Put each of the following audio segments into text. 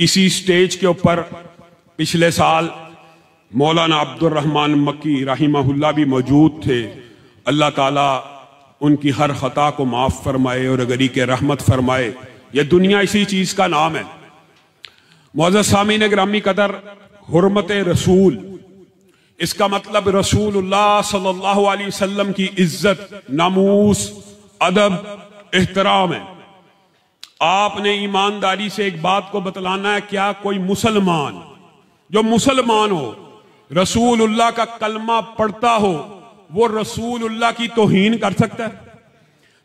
इसी स्टेज के ऊपर पिछले साल मौलाना अब्दुल रहमान मक्की रहिमहुल्लाह भी मौजूद थे। अल्लाह ताला उनकी हर खता को माफ़ फरमाए और गरी के रहमत फरमाए। यह दुनिया इसी चीज़ का नाम है। मुअज़्ज़ज़ सामीन गिरामी कदर, हुर्मत रसूल, इसका मतलब रसूलुल्लाह सल्लल्लाहु अलैहि वसल्लम की इज्जत, नामूस, अदब, एहतराम है। आपने ईमानदारी से एक बात को बतलाना है, क्या कोई मुसलमान जो मुसलमान हो, रसूलुल्लाह का कलमा पढ़ता हो, वो रसूलुल्लाह की तौहीन कर सकता है?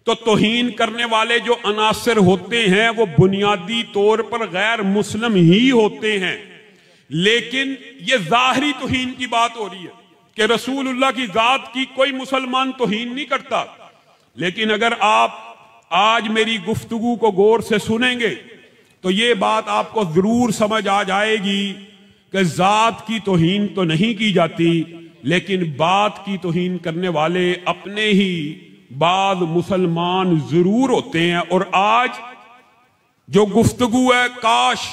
तो तौहीन करने वाले जो अनासिर होते हैं वो बुनियादी तौर पर गैर मुस्लिम ही होते हैं। लेकिन ये जाहिरी तौहीन की बात हो रही है कि रसूलुल्लाह की जात की कोई मुसलमान तौहीन नहीं करता। लेकिन अगर आप आज मेरी गुफ्तगू को गौर से सुनेंगे तो ये बात आपको जरूर समझ आ जाएगी कि जात की तौहीन तो नहीं की जाती, लेकिन बात की तौहीन करने वाले अपने ही बाद मुसलमान जरूर होते हैं। और आज जो गुफ्तगू है, काश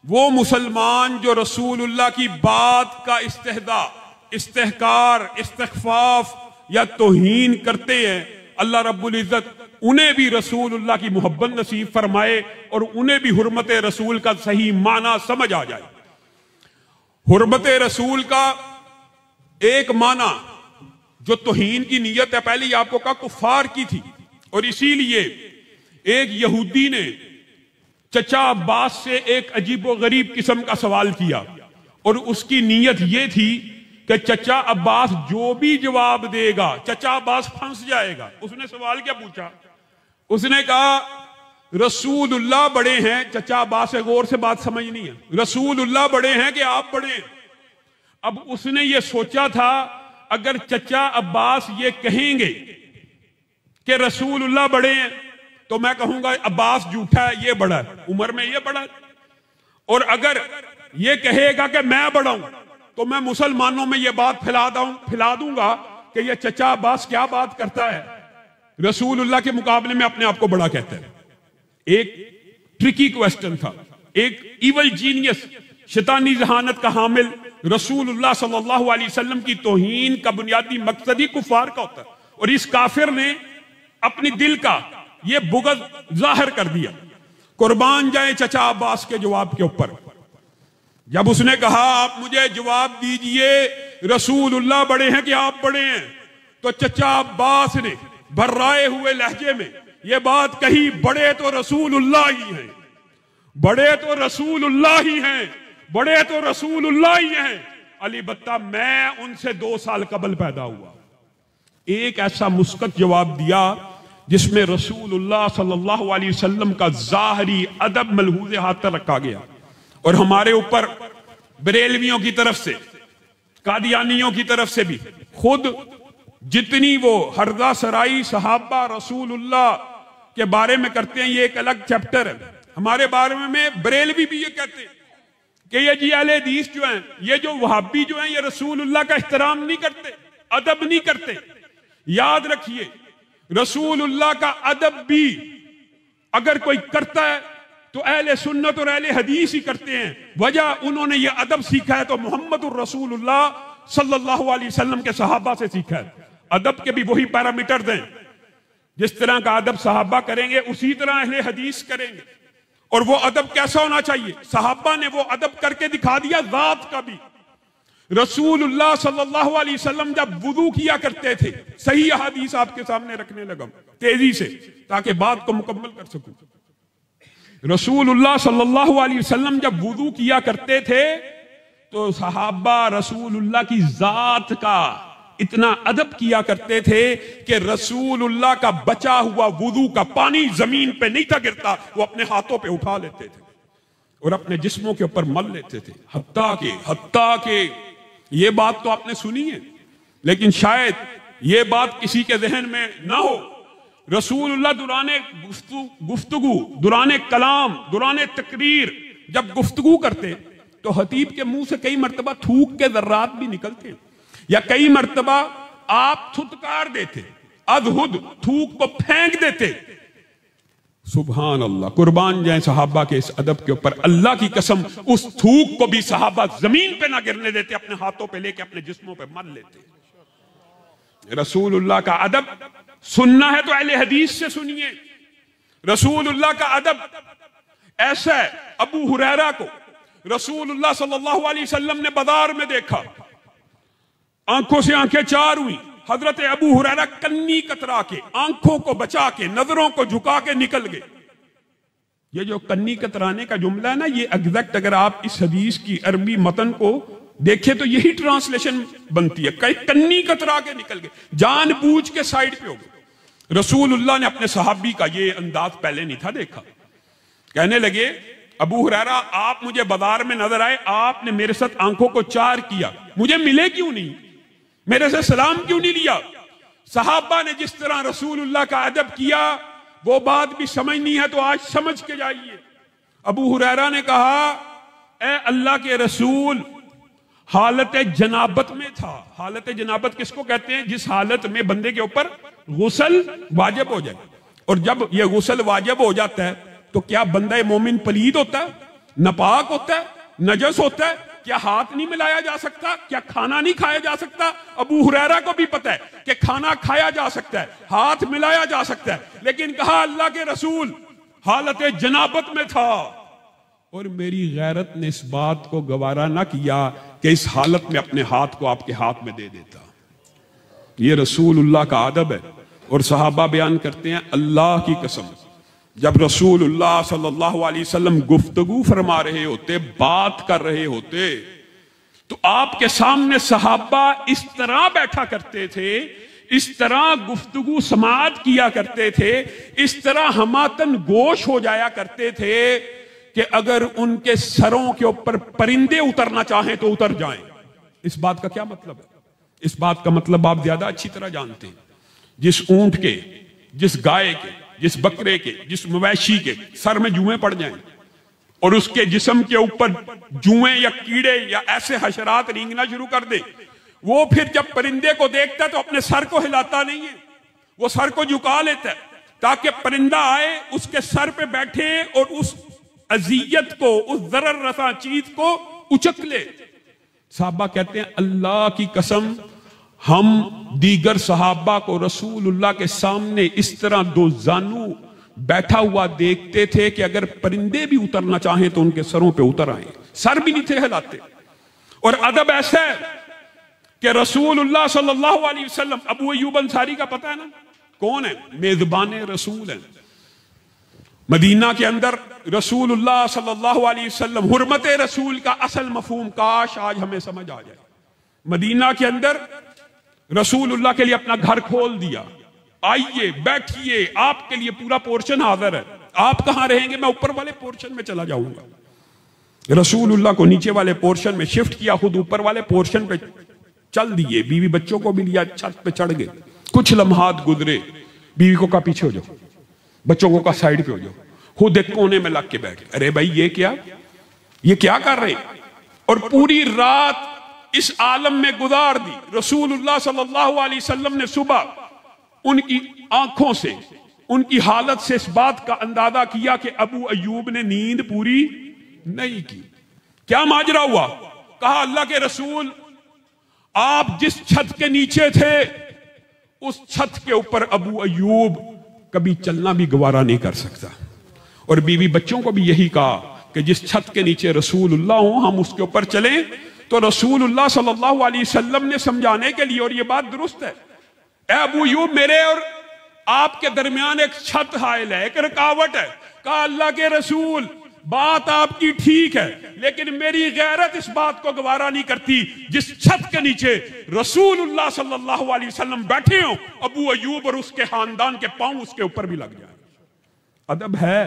वो मुसलमान जो रसूलुल्लाह की बात का इस्तेहदा, इस्तेहकार, इस्तिग़फ़ाफ़ या तौहीन करते हैं, अल्लाह रब्बुल इज़्ज़त उन्हें भी रसूलुल्लाह की मोहब्बत नसीब फरमाए और उन्हें भी हुर्मत रसूल का सही माना समझ आ जाए। हुर्मत रसूल का एक माना जो तौहीन की नीयत है, पहले आपको कहा कुफार की थी, और इसीलिए एक यहूदी ने चचा अब्बास से एक अजीबो गरीब किस्म का सवाल किया, और उसकी नीयत यह थी कि चचा अब्बास जो भी जवाब देगा चचा अब्बास फंस जाएगा। उसने सवाल क्या पूछा? उसने कहा रसूलुल्लाह बड़े हैं। चचा अब्बास से गौर से बात समझनी है। रसूलुल्लाह बड़े हैं कि आप बड़े हैं? अब उसने ये सोचा था अगर चचा अब्बास ये कहेंगे कि रसूलुल्लाह बड़े हैं तो मैं कहूंगा अब्बास झूठा है, ये बड़ा है, उम्र में ये बड़ा है। और अगर ये कहेगा कि मैं बड़ा हूं तो मैं मुसलमानों में ये बात फैला दूंगा कि ये चचा अब्बास क्या बात करता है, रसूलुल्लाह के मुकाबले में अपने आप को बड़ा कहता है। एक ट्रिकी क्वेश्चन था। एक इवल जीनियस, शैतानी जहानत का हामिल रसूलुल्लाह सल्लल्लाहु अलैहि वसल्लम की तौहीन का बुनियादी मकसद ही कुफार का होता है, और इस काफिर ने अपनी दिल का ये बुग़्ज़ जाहिर कर दिया। कुर्बान जाए चचा अब्बास के जवाब के ऊपर। जब उसने कहा आप मुझे जवाब दीजिए रसूलुल्लाह बड़े हैं कि आप बड़े हैं, तो चचा अब्बास ने भर्राए हुए लहजे में यह बात कही, बड़े तो रसूलुल्लाह ही हैं, बड़े तो रसूलुल्लाह ही हैं, बड़े तो रसूलुल्लाह ही हैं। अलबत्ता मैं उनसे 2 साल कबल पैदा हुआ। एक ऐसा मुस्कत जवाब दिया जिसमें रसूलुल्लाह सल्लल्लाहु अलैहि वसल्लम का जाहिरी अदब मलहूज़े हाथ रखा गया। और हमारे ऊपर बरेलवियों की तरफ से, कादियानियों की तरफ से भी खुद जितनी वो हरदा सराई सहाबा रसूलुल्लाह के बारे में करते हैं, ये एक अलग चैप्टर है। हमारे बारे में बरेलवी भी ये कहते हैं कि ये जी अहले हदीस जो हैं, ये जो वहाबी जो हैं, ये रसूलुल्लाह का एहतराम नहीं करते, अदब नहीं करते। याद रखिए, रसूलुल्लाह का अदब भी अगर कोई करता है तो अहले सुन्नत और अहले हदीस ही करते हैं। वजह उन्होंने ये अदब सीखा है तो मोहम्मदुर रसूलुल्लाह सल्लल्लाहु अलैहि वसल्लम के सहाबा से सीखा है। अदब के भी वही पैरामीटर दें, जिस तरह का अदब सहाबा करेंगे उसी तरह अहले हदीस करेंगे। और वो अदब कैसा होना चाहिए? सहाबा ने वो अदब करके दिखा दिया जात का भी। रसूलुल्लाह सल्लल्लाहु अलैहि वसल्लम जब वुदू किया करते थे, सही हदीस आपके सामने रखने लगा तेजी से ताकि बात को मुकम्मल कर सकूं। रसूलुल्लाह सल्लल्लाहु अलैहि वसल्लम जब वुदू किया करते थे तो सहाबा रसूलुल्लाह की जात का इतना अदब किया करते थे कि रसूलुल्लाह का बचा हुआ वुदू का पानी जमीन पे नहीं था गिरता, वो अपने हाथों पे उठा लेते थे और अपने जिस्मों के ऊपर मल लेते थे। हत्ता के ये बात तो आपने सुनी है, लेकिन शायद ये बात किसी के जहन में ना हो। रसूलुल्लाह दुराने गुफ्तगू, दुराने कलाम, दुराने तकरीर जब गुफ्तगू करते तो हतीब के मुंह से कई मर्तबा थूक के जर्रात भी निकलते, या कई मर्तबा आप थुतकार देते, अदहुद थूक को फेंक देते। सुभान अल्लाह, कुर्बान जाए सहाबा के इस अदब के ऊपर। अल्लाह की कसम, उस थूक को भी सहाबा जमीन पे ना गिरने देते, अपने हाथों पे लेके अपने जिस्मों पे मल लेते। रसूलुल्लाह का अदब सुनना है तो अहले हदीस से सुनिए। रसूलुल्लाह का अदब ऐसा है, अबू हुरैरा को रसूलुल्लाह सल्लल्लाहु अलैहि वसल्लम ने बाजार में देखा, आंखों से आंखें चार हुई। हजरत अबू हुरैरा कन्नी कतरा के, आंखों को बचा के, नजरों को झुका के निकल गए। ये जो कन्नी कतराने का जुमला है ना, ये एग्जैक्ट अगर आप इस हदीस की अरबी मतन को देखें तो यही ट्रांसलेशन बनती है। कई कन्नी कतरा के निकल गए, जानबूझ के साइड पे हो गए। रसूलुल्लाह ने अपने सहाबी का ये अंदाज पहले नहीं था देखा। कहने लगे, अबू हुरैरा आप मुझे बाजार में नजर आए, आपने मेरे साथ आंखों को चार किया, मुझे मिले क्यों नहीं, मेरे से सलाम क्यों नहीं लिया? सहाबा ने जिस तरह रसूलुल्लाह का अदब किया, वो बात भी समझनी है तो आज समझ के जाइए। अबू हुरैरा ने कहा, ए अल्लाह के रसूल, हालत जनाबत में था। हालत जनाबत किसको कहते हैं? जिस हालत में बंदे के ऊपर गुस्ल वाजिब हो जाए। और जब यह गुस्ल वाजिब हो जाता है तो क्या बंदा मोमिन पलीद होता है, नापाक होता है, नजस होता है? क्या हाथ नहीं मिलाया जा सकता? क्या खाना नहीं खाया जा सकता? अबू हुरैरा को भी पता है कि खाना खाया जा सकता है, हाथ मिलाया जा सकता है, लेकिन कहा अल्लाह के रसूल हालत जनाबत में था। और मेरी गैरत ने इस बात को गवारा ना किया कि इस हालत में अपने हाथ को आपके हाथ में दे देता। ये रसूलुल्लाह का अदब है। और सहाबा बयान करते हैं, अल्लाह की कसम, जब रसूलुल्लाह सल्लल्लाहु अलैहि वसल्लम गुफ्तगू फरमा रहे होते, बात कर रहे होते, तो आपके सामने सहाबा इस तरह बैठा करते थे, इस तरह गुफ्तगू समाअत किया करते थे, इस तरह हमातन गोश हो जाया करते थे कि अगर उनके सरों के ऊपर परिंदे उतरना चाहें तो उतर जाएं। इस बात का क्या मतलब है? इस बात का मतलब आप ज्यादा अच्छी तरह जानते हैं। जिस ऊंट के, जिस गाय के, जिस बकरे के, जिस मवेशी के सर में जुएं पड़ जाएं और उसके जिस्म के ऊपर जुएं या कीड़े या ऐसे हशरात रेंगना शुरू कर दे, वो फिर जब परिंदे को देखता है तो अपने सर को हिलाता नहीं है, वो सर को झुका लेता है ताकि परिंदा आए, उसके सर पे बैठे और उस अजियत को, उस जरर रसा चीज को उचक ले। साहबा कहते हैं, अल्लाह की कसम, हम दीगर सहाबा को रसूलुल्लाह के सामने इस तरह दो जानू बैठा हुआ देखते थे कि अगर परिंदे भी उतरना चाहें तो उनके सरों पे उतर आए, सर भी नहीं थे हिलाते। और अदब ऐसा है कि रसूलुल्लाह सल्लल्लाहु अलैहि वसल्लम, अबू अय्यूब अंसारी का पता है ना कौन है? मेजबान रसूल है। मदीना के अंदर रसूलुल्लाह सल्लल्लाहु अलैहि वसल्लम, हुर्मत रसूल का असल मफहूम काश आज हमें समझ आ जाए। मदीना के अंदर रसूलुल्लाह के लिए अपना घर खोल दिया, आइए बैठिए, आपके लिए पूरा पोर्शन हाजिर है, आप कहां रहेंगे, मैं ऊपर वाले पोर्शन में चला जाऊंगा। रसूलुल्लाह को नीचे वाले पोर्शन में शिफ्ट किया, खुद ऊपर वाले पोर्शन पे चल दिए, बीवी बच्चों को भी लिया, छत पे चढ़ गए। कुछ लम्हात गुजरे, बीवी को कहा पीछे हो जाओ, बच्चों को कहा साइड पे हो जाओ, खुद एक कोने में लग के बैठ गए। अरे भाई ये क्या कर रहे? और पूरी रात इस आलम में गुजार दी। रसूलुल्लाह सल्लल्लाहु अलैहि वसल्लम ने सुबह उनकी आंखों से, उनकी हालत से इस बात का अंदाजा किया कि अबू अय्यूब ने नींद पूरी नहीं की। क्या माजरा हुआ? कहा अल्लाह के रसूल, आप जिस छत के नीचे थे उस छत के ऊपर अबू अय्यूब कभी चलना भी गवारा नहीं कर सकता। और बीवी बच्चों को भी यही कहा कि जिस छत के नीचे रसूलुल्लाह हो हम उसके ऊपर चलें। तो रसूलुल्लाह सल्लल्लाहु अलैहि वसल्लम ने समझाने के लिए, और ये बात दुरुस्त है, ए अबू अय्यूब, मेरे और आपके दरमियान एक छत हाइल है, एक रुकावट है। कहा अल्लाह के रसूल, बात आपकी ठीक है, लेकिन मेरी गैरत इस बात को गवारा नहीं करती जिस छत के नीचे रसूलुल्लाह सल्लल्लाहु अलैहि वसल्लम बैठे हो, अबू अय्यूब और उसके खानदान के पांव उसके ऊपर भी लग जाए। अदब है।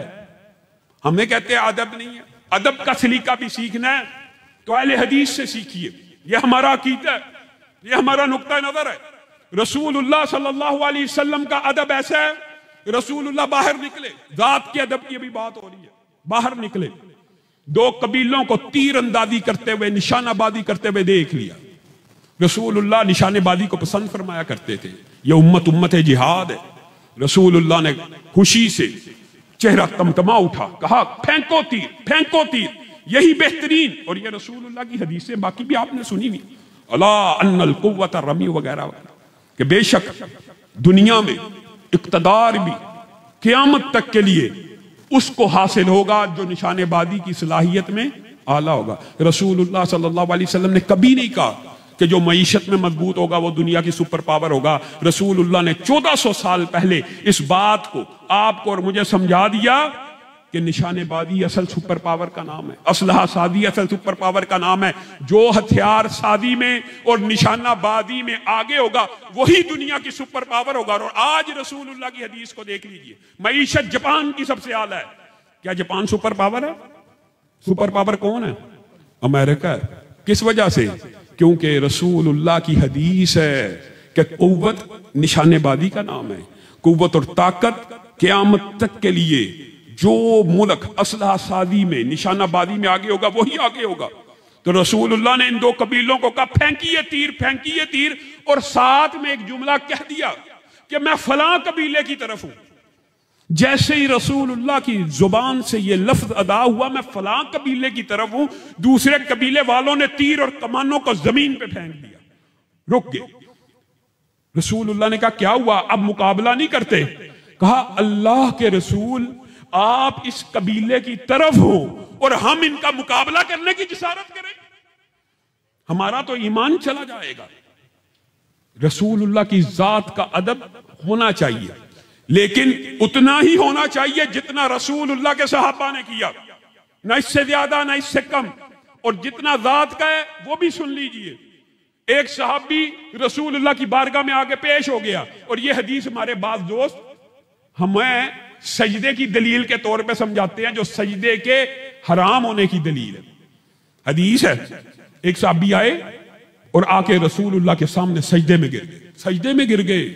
हमें कहते हैं अदब नहीं है। अदब का सलीका भी सीखना है तो अहले हदीस से सीखिए। यह हमारा अकीदा है, यह हमारा नुक्ता नजर है। रसूलुल्लाह सल्लल्लाहु अलैहि वसल्लम का अदब ऐसा है, रसूलुल्लाह बाहर निकले, जात के अदब की भी बात हो रही है, बाहर निकले, दो कबीलों को तीर अंदाजी करते हुए, निशानाबाजी करते हुए देख लिया। रसूलुल्लाह निशानेबाजी को पसंद फरमाया करते थे। यह उम्मत जिहाद है। रसूलुल्लाह ने खुशी से चेहरा तमतमा उठा, कहा फेंको तीर, फेंको तीर, यही बेहतरीन। और ये रसूलुल्लाह की हदीसें बाकी भी आपने सुनी हुई, अला अन्नल कुव्वत रमी वगैरह वगैरह, कि बेशक दुनिया में इक़्तिदार भी क़यामत तक के लिए उसको हासिल होगा जो निशानेबाजी की सलाहियत में आला होगा। रसूलुल्लाह सल्लल्लाहु अलैहि वसल्लम ने कभी नहीं कहा कि जो मईशत में मजबूत होगा वो दुनिया की सुपर पावर होगा। रसूलुल्लाह ने 1400 साल पहले इस बात को आपको और मुझे समझा दिया कि निशानेबाजी असल सुपर पावर का नाम है, असलहा सादी असल सुपर पावर का नाम है। जो हथियार सादी में और निशानाबाजी में आगे होगा वही दुनिया की सुपर पावर होगा। और आज रसूलुल्लाह की हदीस को देख लीजिए, मईशत जापान की सबसे आला है। क्या जापान सुपर पावर है? सुपर पावर कौन है? अमेरिका है। किस वजह से? क्योंकि रसूलुल्लाह की हदीस है कि कुव्वत निशानेबाजी का नाम है। कुव्वत और ताकत क़यामत तक के लिए जो मुल्क असलहा सादी में निशानाबाजी में आगे होगा वही आगे होगा। तो रसूलुल्लाह ने इन दो कबीलों को कहा फेंकिए तीर, फेंकिए तीर, और साथ में एक जुमला कह दिया कि मैं फलां कबीले की तरफ हूं। जैसे ही रसूलुल्लाह की जुबान से ये लफ्ज अदा हुआ, मैं फलां कबीले की तरफ हूं, दूसरे कबीले वालों ने तीर और कमानों को जमीन पे फेंक दिया, रुक गए। रसूलुल्लाह ने कहा क्या हुआ, अब मुकाबला नहीं करते? कहा अल्लाह के रसूल, आप इस कबीले की तरफ हो और हम इनका मुकाबला करने की जिसारत करें, हमारा तो ईमान चला जाएगा। रसूलुल्लाह की जात का अदब होना चाहिए, लेकिन उतना ही होना चाहिए जितना रसूलुल्लाह के सहाबा ने किया, ना इससे ज्यादा ना इससे कम। और जितना जात का है वो भी सुन लीजिए। एक सहाबी रसूलुल्लाह की बारगाह में आगे पेश हो गया, और ये हदीस हमारे बाज दोस्त हमें सजदे की दलील के तौर पे समझाते हैं, जो सजदे के हराम होने की दलील है। हदीस है, एक सहाबी आए और आके रसूलुल्लाह के सामने सजदे में गिर गए, सजदे में गिर गए।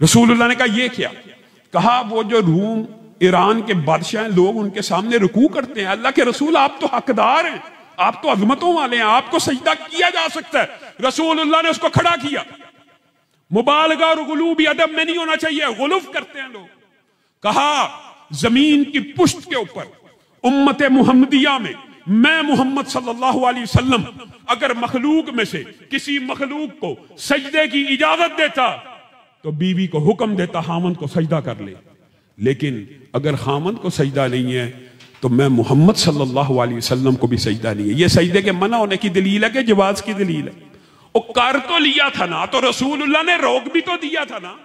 रसूलुल्लाह ने कहा ये क्या? कहा वो जो रूम ईरान के बादशाह लोग उनके सामने रुकू करते हैं, अल्लाह के रसूल आप तो हकदार हैं, आप तो अजमतों वाले हैं, आपको सजदा किया जा सकता है। रसूलुल्लाह ने उसको खड़ा किया। मुबालगा और गुलूब अदब में नहीं होना चाहिए, गुलूफ करते हैं लोग। कहा जमीन की पुश्त के ऊपर उम्मत मुहम्मदिया में मैं मोहम्मद सल्लल्लाहु अलैहि वसल्लम अगर मखलूक में से किसी मखलूक को सजदे की इजाजत देता तो बीवी को हुक्म देता खामंद को सजदा कर ले, लेकिन अगर खामंद को सजदा नहीं है तो मैं मोहम्मद सल्लल्लाहु अलैहि वसल्लम को भी सजदा नहीं है। यह सजदे के मना होने की दलील है कि जवाज की दलील है। वो कर तो लिया था ना, तो रसूलुल्लाह ने रोक भी तो दिया था ना।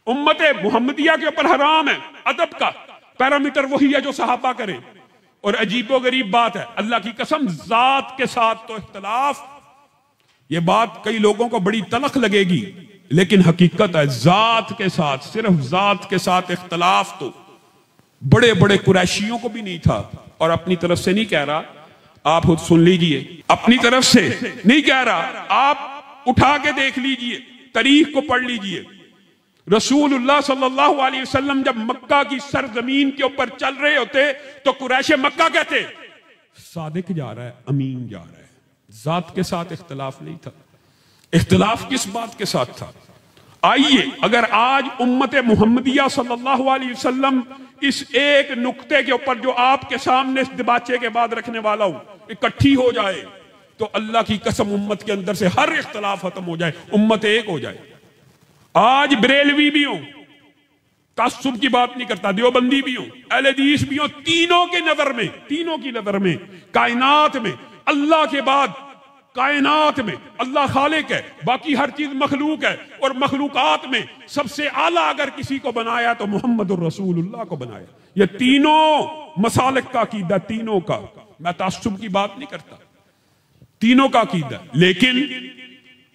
उम्मत मुहम्मदिया के ऊपर हराम है, अदब का पैरामीटर वही है जो सहाबा करे। और अजीबो गरीब बात है, अल्लाह की कसम जात के साथ तो इख्तलाफ, ये बात कई लोगों को बड़ी तलख लगेगी, लेकिन हकीकत है जात के साथ, सिर्फ जात के साथ इख्तलाफ तो बड़े बड़े कुरैशियों को भी नहीं था। और अपनी तरफ से नहीं कह रहा, आप खुद सुन लीजिए, अपनी तरफ से नहीं कह रहा, आप उठा के देख लीजिए, तारीख को पढ़ लीजिए। रसूलुल्लाह सल्लल्लाहु अलैहि वसल्लम जब मक्का की सरजमीन के ऊपर चल रहे होते तो कुरैश मक्का कहते सादिक जा रहा है, अमीन जा रहा है। जात के साथ इख्तलाफ नहीं था। इख्तलाफ किस बात के साथ था? आइए, अगर आज उम्मत मुहम्मदिया सल्लल्लाहु अलैहि वसल्लम इस एक नुक्ते के ऊपर जो आपके सामने इस दिबाचे के बाद रखने वाला हूं इकट्ठी हो जाए तो अल्लाह की कसम उम्मत के अंदर से हर इख्तलाफ खत्म हो जाए, उम्मत एक हो जाए। आज बरेलवी भी हो, तासुब की बात नहीं करता, देवबंदी भी हो, अहले हदीस भी हो, तीनों की नजर में कायनात में अल्लाह के बाद कायनात में अल्लाह खालिक है, बाकी हर चीज मखलूक है। और मखलूकात में सबसे आला अगर किसी को बनाया तो मोहम्मदुर रसूलुल्लाह को बनाया। ये तीनों मसालिक का अकीदा, तीनों का, मैं तासुब की बात नहीं करता, तीनों का अकीदा। लेकिन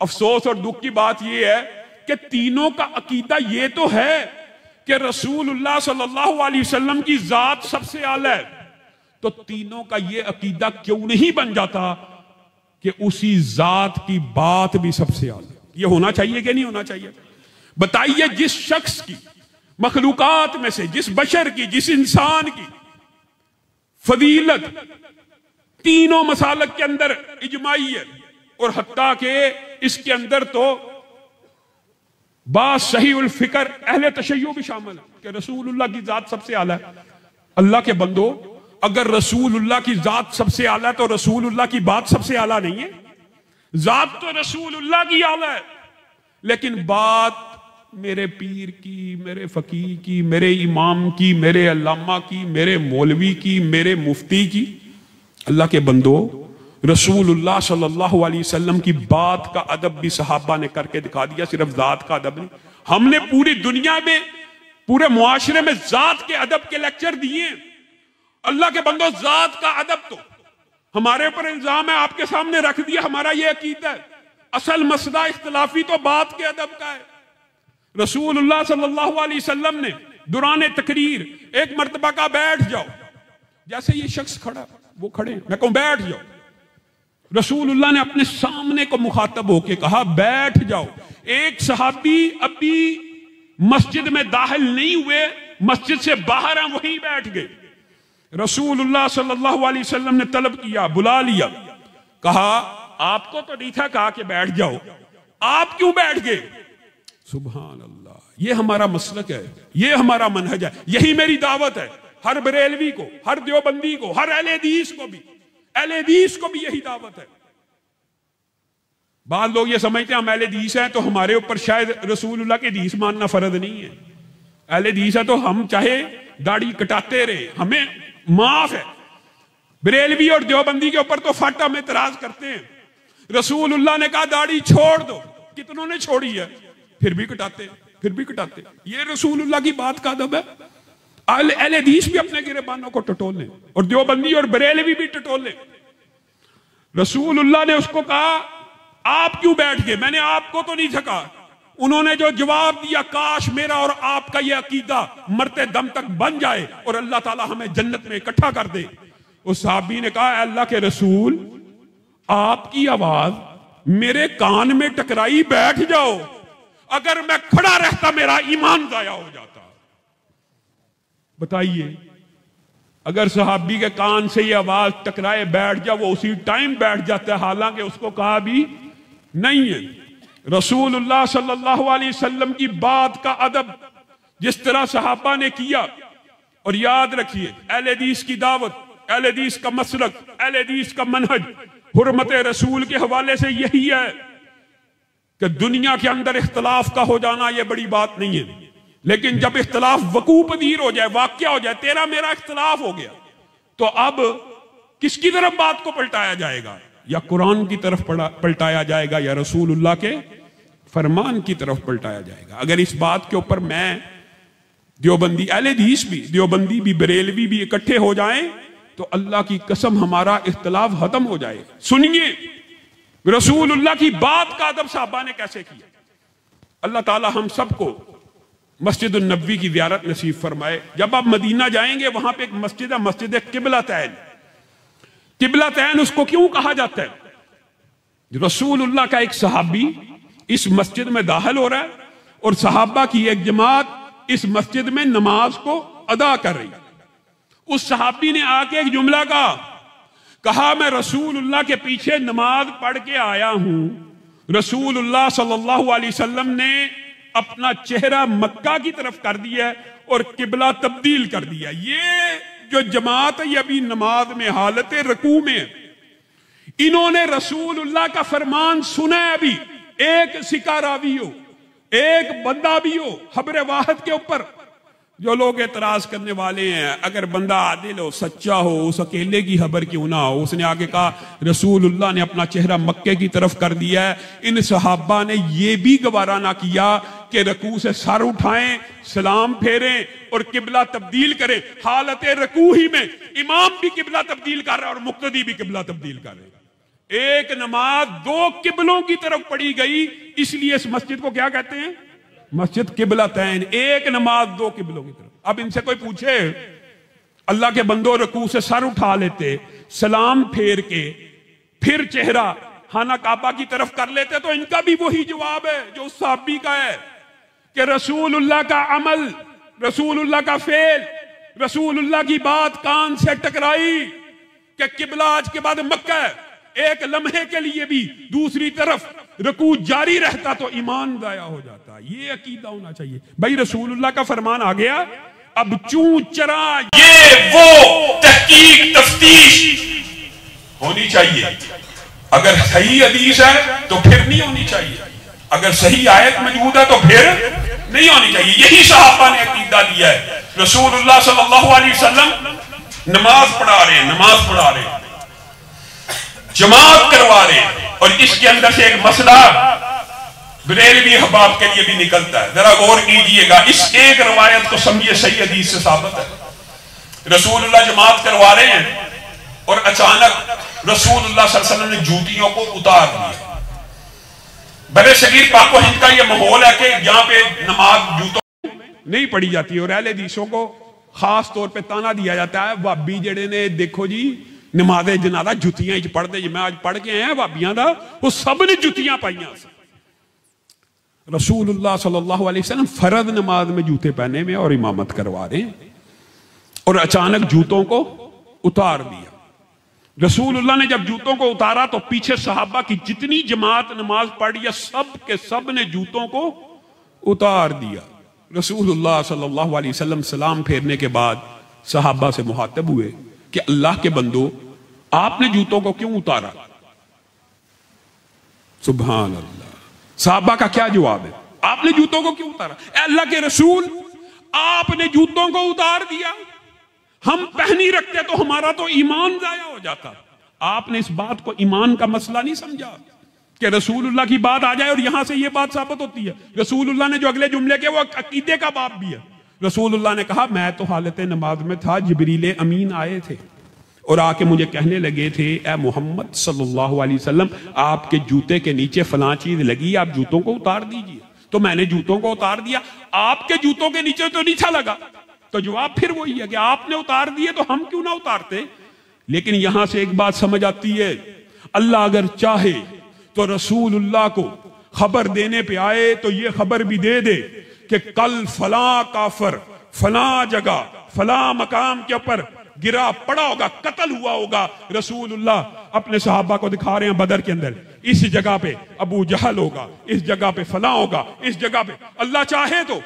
अफसोस और दुख की बात यह है कि तीनों का अकीदा ये तो है कि रसूलुल्लाह सल्लल्लाहु अलैहि वसल्लम की जात सबसे आला है, तो तीनों का ये अकीदा क्यों नहीं बन जाता कि उसी जात की बात भी सबसे आला? ये होना चाहिए कि नहीं होना चाहिए? बताइए, जिस शख्स की मखलूकात में से, जिस बशर की, जिस इंसान की फजीलत तीनों मसालक के अंदर इजमाई है, और हत्ता के इसके अंदर तो बास सही उल फिक्र अहले तशय्युअ भी शामिल है। कि रसूलुल्लाह की जात सबसे आला है। अल्लाह के बंदो, अगर रसूलुल्लाह की जात सबसे आला है तो रसूलुल्लाह की बात सबसे आला नहीं है? जात तो रसूलुल्लाह की आला है, लेकिन बात मेरे पीर की, मेरे फकीर की, मेरे इमाम की, मेरे अल्लामा की, मेरे मौलवी की, मेरे मुफ्ती की। अल्लाह के बंदो, रसूलुल्लाह सल्लल्लाहु अलैहि वसल्लम की बात का अदब भी सहाबा ने करके दिखा दिया, सिर्फ जात का अदब नहीं। हमने पूरी दुनिया में, पूरे मुआशरे में जात के अदब के लेक्चर दिए। अल्लाह के बंदो, जात का अदब तो हमारे ऊपर इल्जाम है, आपके सामने रख दिया। हमारा यह अकीदा है, असल मसला इख्तिलाफी तो बात के अदब का है। रसूलुल्लाह सल्लल्लाहु अलैहि वसल्लम ने दुराने तकरीर एक मर्तबा का बैठ जाओ, जैसे ये शख्स खड़ा, वो खड़े, मैं कहूं बैठ जाओ, रसूलुल्लाह ने अपने सामने को मुखातब होके कहा बैठ जाओ। एक सहाबी अभी मस्जिद में दाखिल नहीं हुए, मस्जिद से बाहर हैं, वहीं बैठ गए। रसूलुल्लाह सल्लल्लाहु अलैहि वसल्लम ने तलब किया, बुला लिया, कहा आपको तो नहीं था कहा कि बैठ जाओ, आप क्यों बैठ गए? सुभान अल्लाह, ये हमारा मसलक है, ये हमारा मनहज है, यही मेरी दावत है। हर बरेलवी को, हर देवबंदी को, हर अहले हदीस को भी, अहले हदीस को भी यही दावत है। बाद लोग ये समझते हैं हम अहले हदीस हैं तो हमारे ऊपर शायद रसूलुल्लाह के हदीस मानना फर्ज नहीं है। अहले हदीस है तो हम चाहे दाढ़ी कटाते रहे, हमें माफ है। बरेलवी और देवबंदी के ऊपर तो फट हम इतराज करते हैं। रसूलुल्लाह ने कहा दाढ़ी छोड़ दो, कितनों ने छोड़ी है, फिर भी कटाते, फिर भी कटाते। ये रसूलुल्लाह की बात का अदब है। अहले हदीस भी अपने गिरेबानों को टटोले और देवबंदी और बरेलवी भी टटोले। रसूलुल्लाह ने उसको कहा आप क्यों बैठ गए? मैंने आपको तो नहीं थका। उन्होंने जो जवाब दिया, काश मेरा और आपका यह अकीदा मरते दम तक बन जाए और अल्लाह ताला हमें जन्नत में इकट्ठा कर दे। उस साहबी ने कहा अल्लाह के रसूल, आपकी आवाज मेरे कान में टकराई, बैठ जाओ। अगर मैं खड़ा रहता मेरा ईमान जाया हो जाता। बताइए, अगर सहाबी के कान से ये आवाज टकराए बैठ जाओ, वो उसी टाइम बैठ जाता है, हालांकि उसको कहा भी नहीं है। रसूलुल्लाह सल्लल्लाहु अलैहि वसल्लम की बात का अदब जिस तरह सहाबा ने किया, और याद रखिए अहले हदीस की दावत, अहले हदीस का मसलक, अहले हदीस का मनहज हुर्मत रसूल के हवाले से यही है कि दुनिया के अंदर इख्तलाफ का हो जाना यह बड़ी बात नहीं है, लेकिन जब इख्तलाफ वकू पदीर हो जाए, वाक़या हो जाए, तेरा मेरा इख्तलाफ हो गया, तो अब किसकी तरफ बात को पलटाया जाएगा? या कुरान की तरफ पलटाया जाएगा या रसूलुल्लाह के फरमान की तरफ पलटाया जाएगा? अगर इस बात के ऊपर मैं, देवबंदी, अहले हदीस भी, देवबंदी भी, बरेलवी भी इकट्ठे हो जाएं तो अल्लाह की कसम हमारा इख्तलाफ खत्म हो जाए। सुनिए रसूलुल्लाह की बात का अदब साहबा ने कैसे किया। अल्लाह ताला हम सबको मस्जिद नबवी की ज़ियारत नसीब फरमाए। जब आप मदीना जाएंगे वहां पे एक मस्जिद है, मस्जिद किबलतैन। किबलतैन उसको क्यों कहा जाता है? रसूलुल्लाह का एक सहाबी इस मस्जिद में दाखिल हो रहा है और सहाबा की एक जमात इस मस्जिद में नमाज को अदा कर रही है। उस सहाबी ने आके एक जुमला कहा मैं रसूलुल्लाह के पीछे नमाज पढ़ के आया हूं। रसूलुल्लाह सल्लल्लाहु अलैहि वसल्लम ने अपना चेहरा मक्का की तरफ कर दिया और किबला तब्दील कर दिया। ये जो जमात है ये अभी नमाज में हालत रकू में है। इन्होंने रसूलुल्लाह का फरमान सुना है। अभी एक सिका रावी हो, एक बंदा भी हो खबर वाहिद के ऊपर। जो लोग एतराज करने वाले हैं, अगर बंदा आदिल हो, सच्चा हो, उस अकेले की खबर क्यों ना हो। उसने आगे कहा रसूलुल्लाह ने अपना चेहरा मक्के की तरफ कर दिया है। इन सहाबा ने यह भी गवारा ना किया कि रकू से सर उठाएं, सलाम फेरें और किबला तब्दील करें। हालत रकू ही में इमाम भी किबला तब्दील कर रहा है और मुक्तदी भी किबला तब्दील कर रहे हैं। एक नमाज दो किबलों की तरफ पढ़ी गई, इसलिए इस मस्जिद को क्या कहते हैं? मस्जिद किबलतैन। एक नमाज दो किबलों की तरफ। अब इनसे कोई पूछे अल्लाह के बंदो रकू से सर उठा लेते, सलाम फेर के फिर चेहरा खाना काबा की तरफ कर लेते, तो इनका भी वही जवाब है जो उस सहाबी का है कि रसूलुल्लाह का अमल, रसूलुल्लाह का फेल, रसूलुल्लाह की बात कान से टकराई कि किबला आज के बाद मक्का है। एक लम्हे के लिए भी दूसरी तरफ रुकू जारी रहता तो ईमान दाया हो जाता। ये अकीदा होना चाहिए भाई। रसूलुल्लाह का फरमान आ गया, अब चूं चरा ये वो तहकीक तफ्तीश होनी चाहिए। अगर सही हदीस है तो फिर नहीं होनी चाहिए, अगर सही आयत मौजूद है तो फिर नहीं होनी चाहिए। यही सहाबा ने अकीदा दिया है। रसूलुल्लाह सल्लल्लाहु अलैहि वसल्लम नमाज पढ़ा रहे, नमाज पढ़ा रहे, जमात करवा रहे, और इसके अंदर से एक मसला बरेलवी अहबाब के लिए भी निकलता है। जरा गौर कीजिएगा, इस एक रवायत को समझिए, सही हदीस से साबित है। रसूलुल्लाह जमात करवा रहे हैं और अचानक रसूलुल्लाह सल्लल्लाहु अलैहि वसल्लम ने जूतियों को उतार दिया। बड़े सगीर पाको हिंद का यह माहौल है कि यहाँ पे नमाज जूतों नहीं पढ़ी जाती, और अहले हदीसों को खास तौर पे ताना दिया जाता है, भाबी जेड़े ने देखो जी नमाज़े जनाजा जुतियां पढ़ते जी। मैं आज पढ़ के आया भाबियां दा, वो सब ने जुतियां पाइया। रसूलुल्लाह सल्लल्लाहु अलैहि वसल्लम फर्ज नमाज में जूते पहने में और इमामत करवा रहे हैं, और अचानक जूतों को उतार दिया। रसूलुल्लाह ने जब जूतों को उतारा तो पीछे सहाबा की जितनी जमात नमाज पढ़ी है सब के सब ने जूतों को उतार दिया। रसूलुल्लाह सल्लल्लाहु अलैहि वसल्लम सलाम फेरने के बाद सहाबा से मुखातब हुए कि अल्लाह के बंदो, आपने जूतों को क्यों उतारा? सुभान अल्लाह। सहाबा का क्या जवाब है? आपने जूतों को क्यों उतारा? अल्लाह के रसूल, आपने जूतों को उतार दिया, हम पहनी रखते तो हमारा तो ईमान जाया हो जाता। आपने इस बात को ईमान का मसला नहीं समझा कि रसूलुल्लाह की बात आ जाए और यहां से यह बात साबित होती है। रसूलुल्लाह ने जो अगले जुमले के, वो अकीदे का बाब भी है। रसूलुल्लाह ने कहा, मैं तो हालत नमाज में था, जिब्रील अमीन आए थे और आके मुझे कहने लगे थे, ए मोहम्मद सल्लल्लाहु अलैहि वसल्लम, आपके जूते के नीचे फलां चीज लगी, आप जूतों को उतार दीजिए। तो मैंने जूतों को उतार दिया, आपके जूतों के नीचे तो नीचा लगा। तो जवाब फिर वही है कि आपने उतार दिए तो हम क्यों ना उतारते। लेकिन यहां से एक बात समझ आती है, अल्लाह अगर चाहे तो रसूलुल्लाह को खबर देने पे आए तो ये खबर भी दे दे कि कल फला काफर फला जगह फला मकाम के ऊपर गिरा पड़ा होगा, कत्ल हुआ होगा। रसूलुल्लाह अपने सहाबा को दिखा रहे हैं बदर के अंदर, इस जगह पे अबू जहल होगा, इस जगह पे फला होगा, इस जगह पे। अल्लाह चाहे तो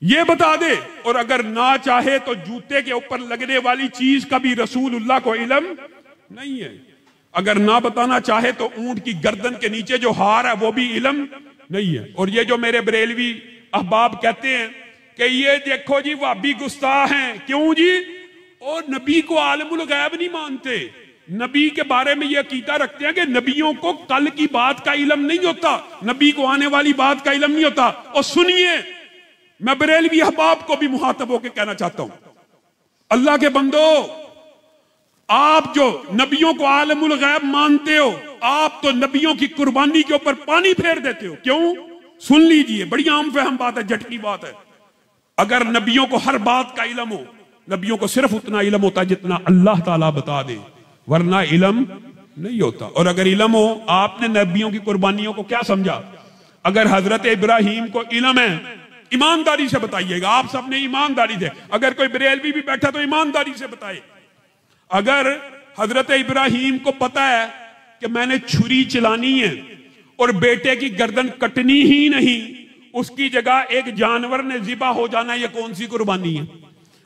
ये बता दे, और अगर ना चाहे तो जूते के ऊपर लगने वाली चीज का भी रसूलुल्लाह को इल्म नहीं है। अगर ना बताना चाहे तो ऊंट की गर्दन के नीचे जो हार है वो भी इल्म नहीं है। और ये जो मेरे बरेलवी अहबाब कहते हैं कि ये देखो जी वाबी गुस्ताख हैं, क्यों जी? और नबी को आलमुल गैब नहीं मानते, नबी के बारे में ये अकीदा रखते हैं कि नबियों को कल की बात का इल्म नहीं होता, नबी को आने वाली बात का इल्म नहीं होता। और सुनिए, मैं बरेलवी अहबाब को भी मुखातब होकर कहना चाहता हूं, अल्लाह के बंदो, आप जो नबियों को आलमुल गैब मानते हो, आप तो नबियों की कुर्बानी के ऊपर पानी फेर देते हो। क्यों? सुन लीजिए, बड़ी आम फहम बात है, झटकी बात है। अगर नबियों को हर बात का इल्म हो, नबियों को सिर्फ उतना इल्म होता है जितना अल्लाह ताला बता दे, वरना इल्म नहीं होता। और अगर इल्म हो, आपने नबियों की कुर्बानियों को क्या समझा? अगर हजरत इब्राहिम को इल्म है, ईमानदारी से बताइएगा, आप सबने ईमानदारी से, अगर कोई बरेलवी भी बैठा तो ईमानदारी से बताए। अगर हजरत इब्राहिम को पता है कि मैंने छुरी चलानी है और बेटे की गर्दन कटनी ही नहीं, उसकी जगह एक जानवर ने ज़िबा हो जाना, ये कौन सी कुर्बानी है?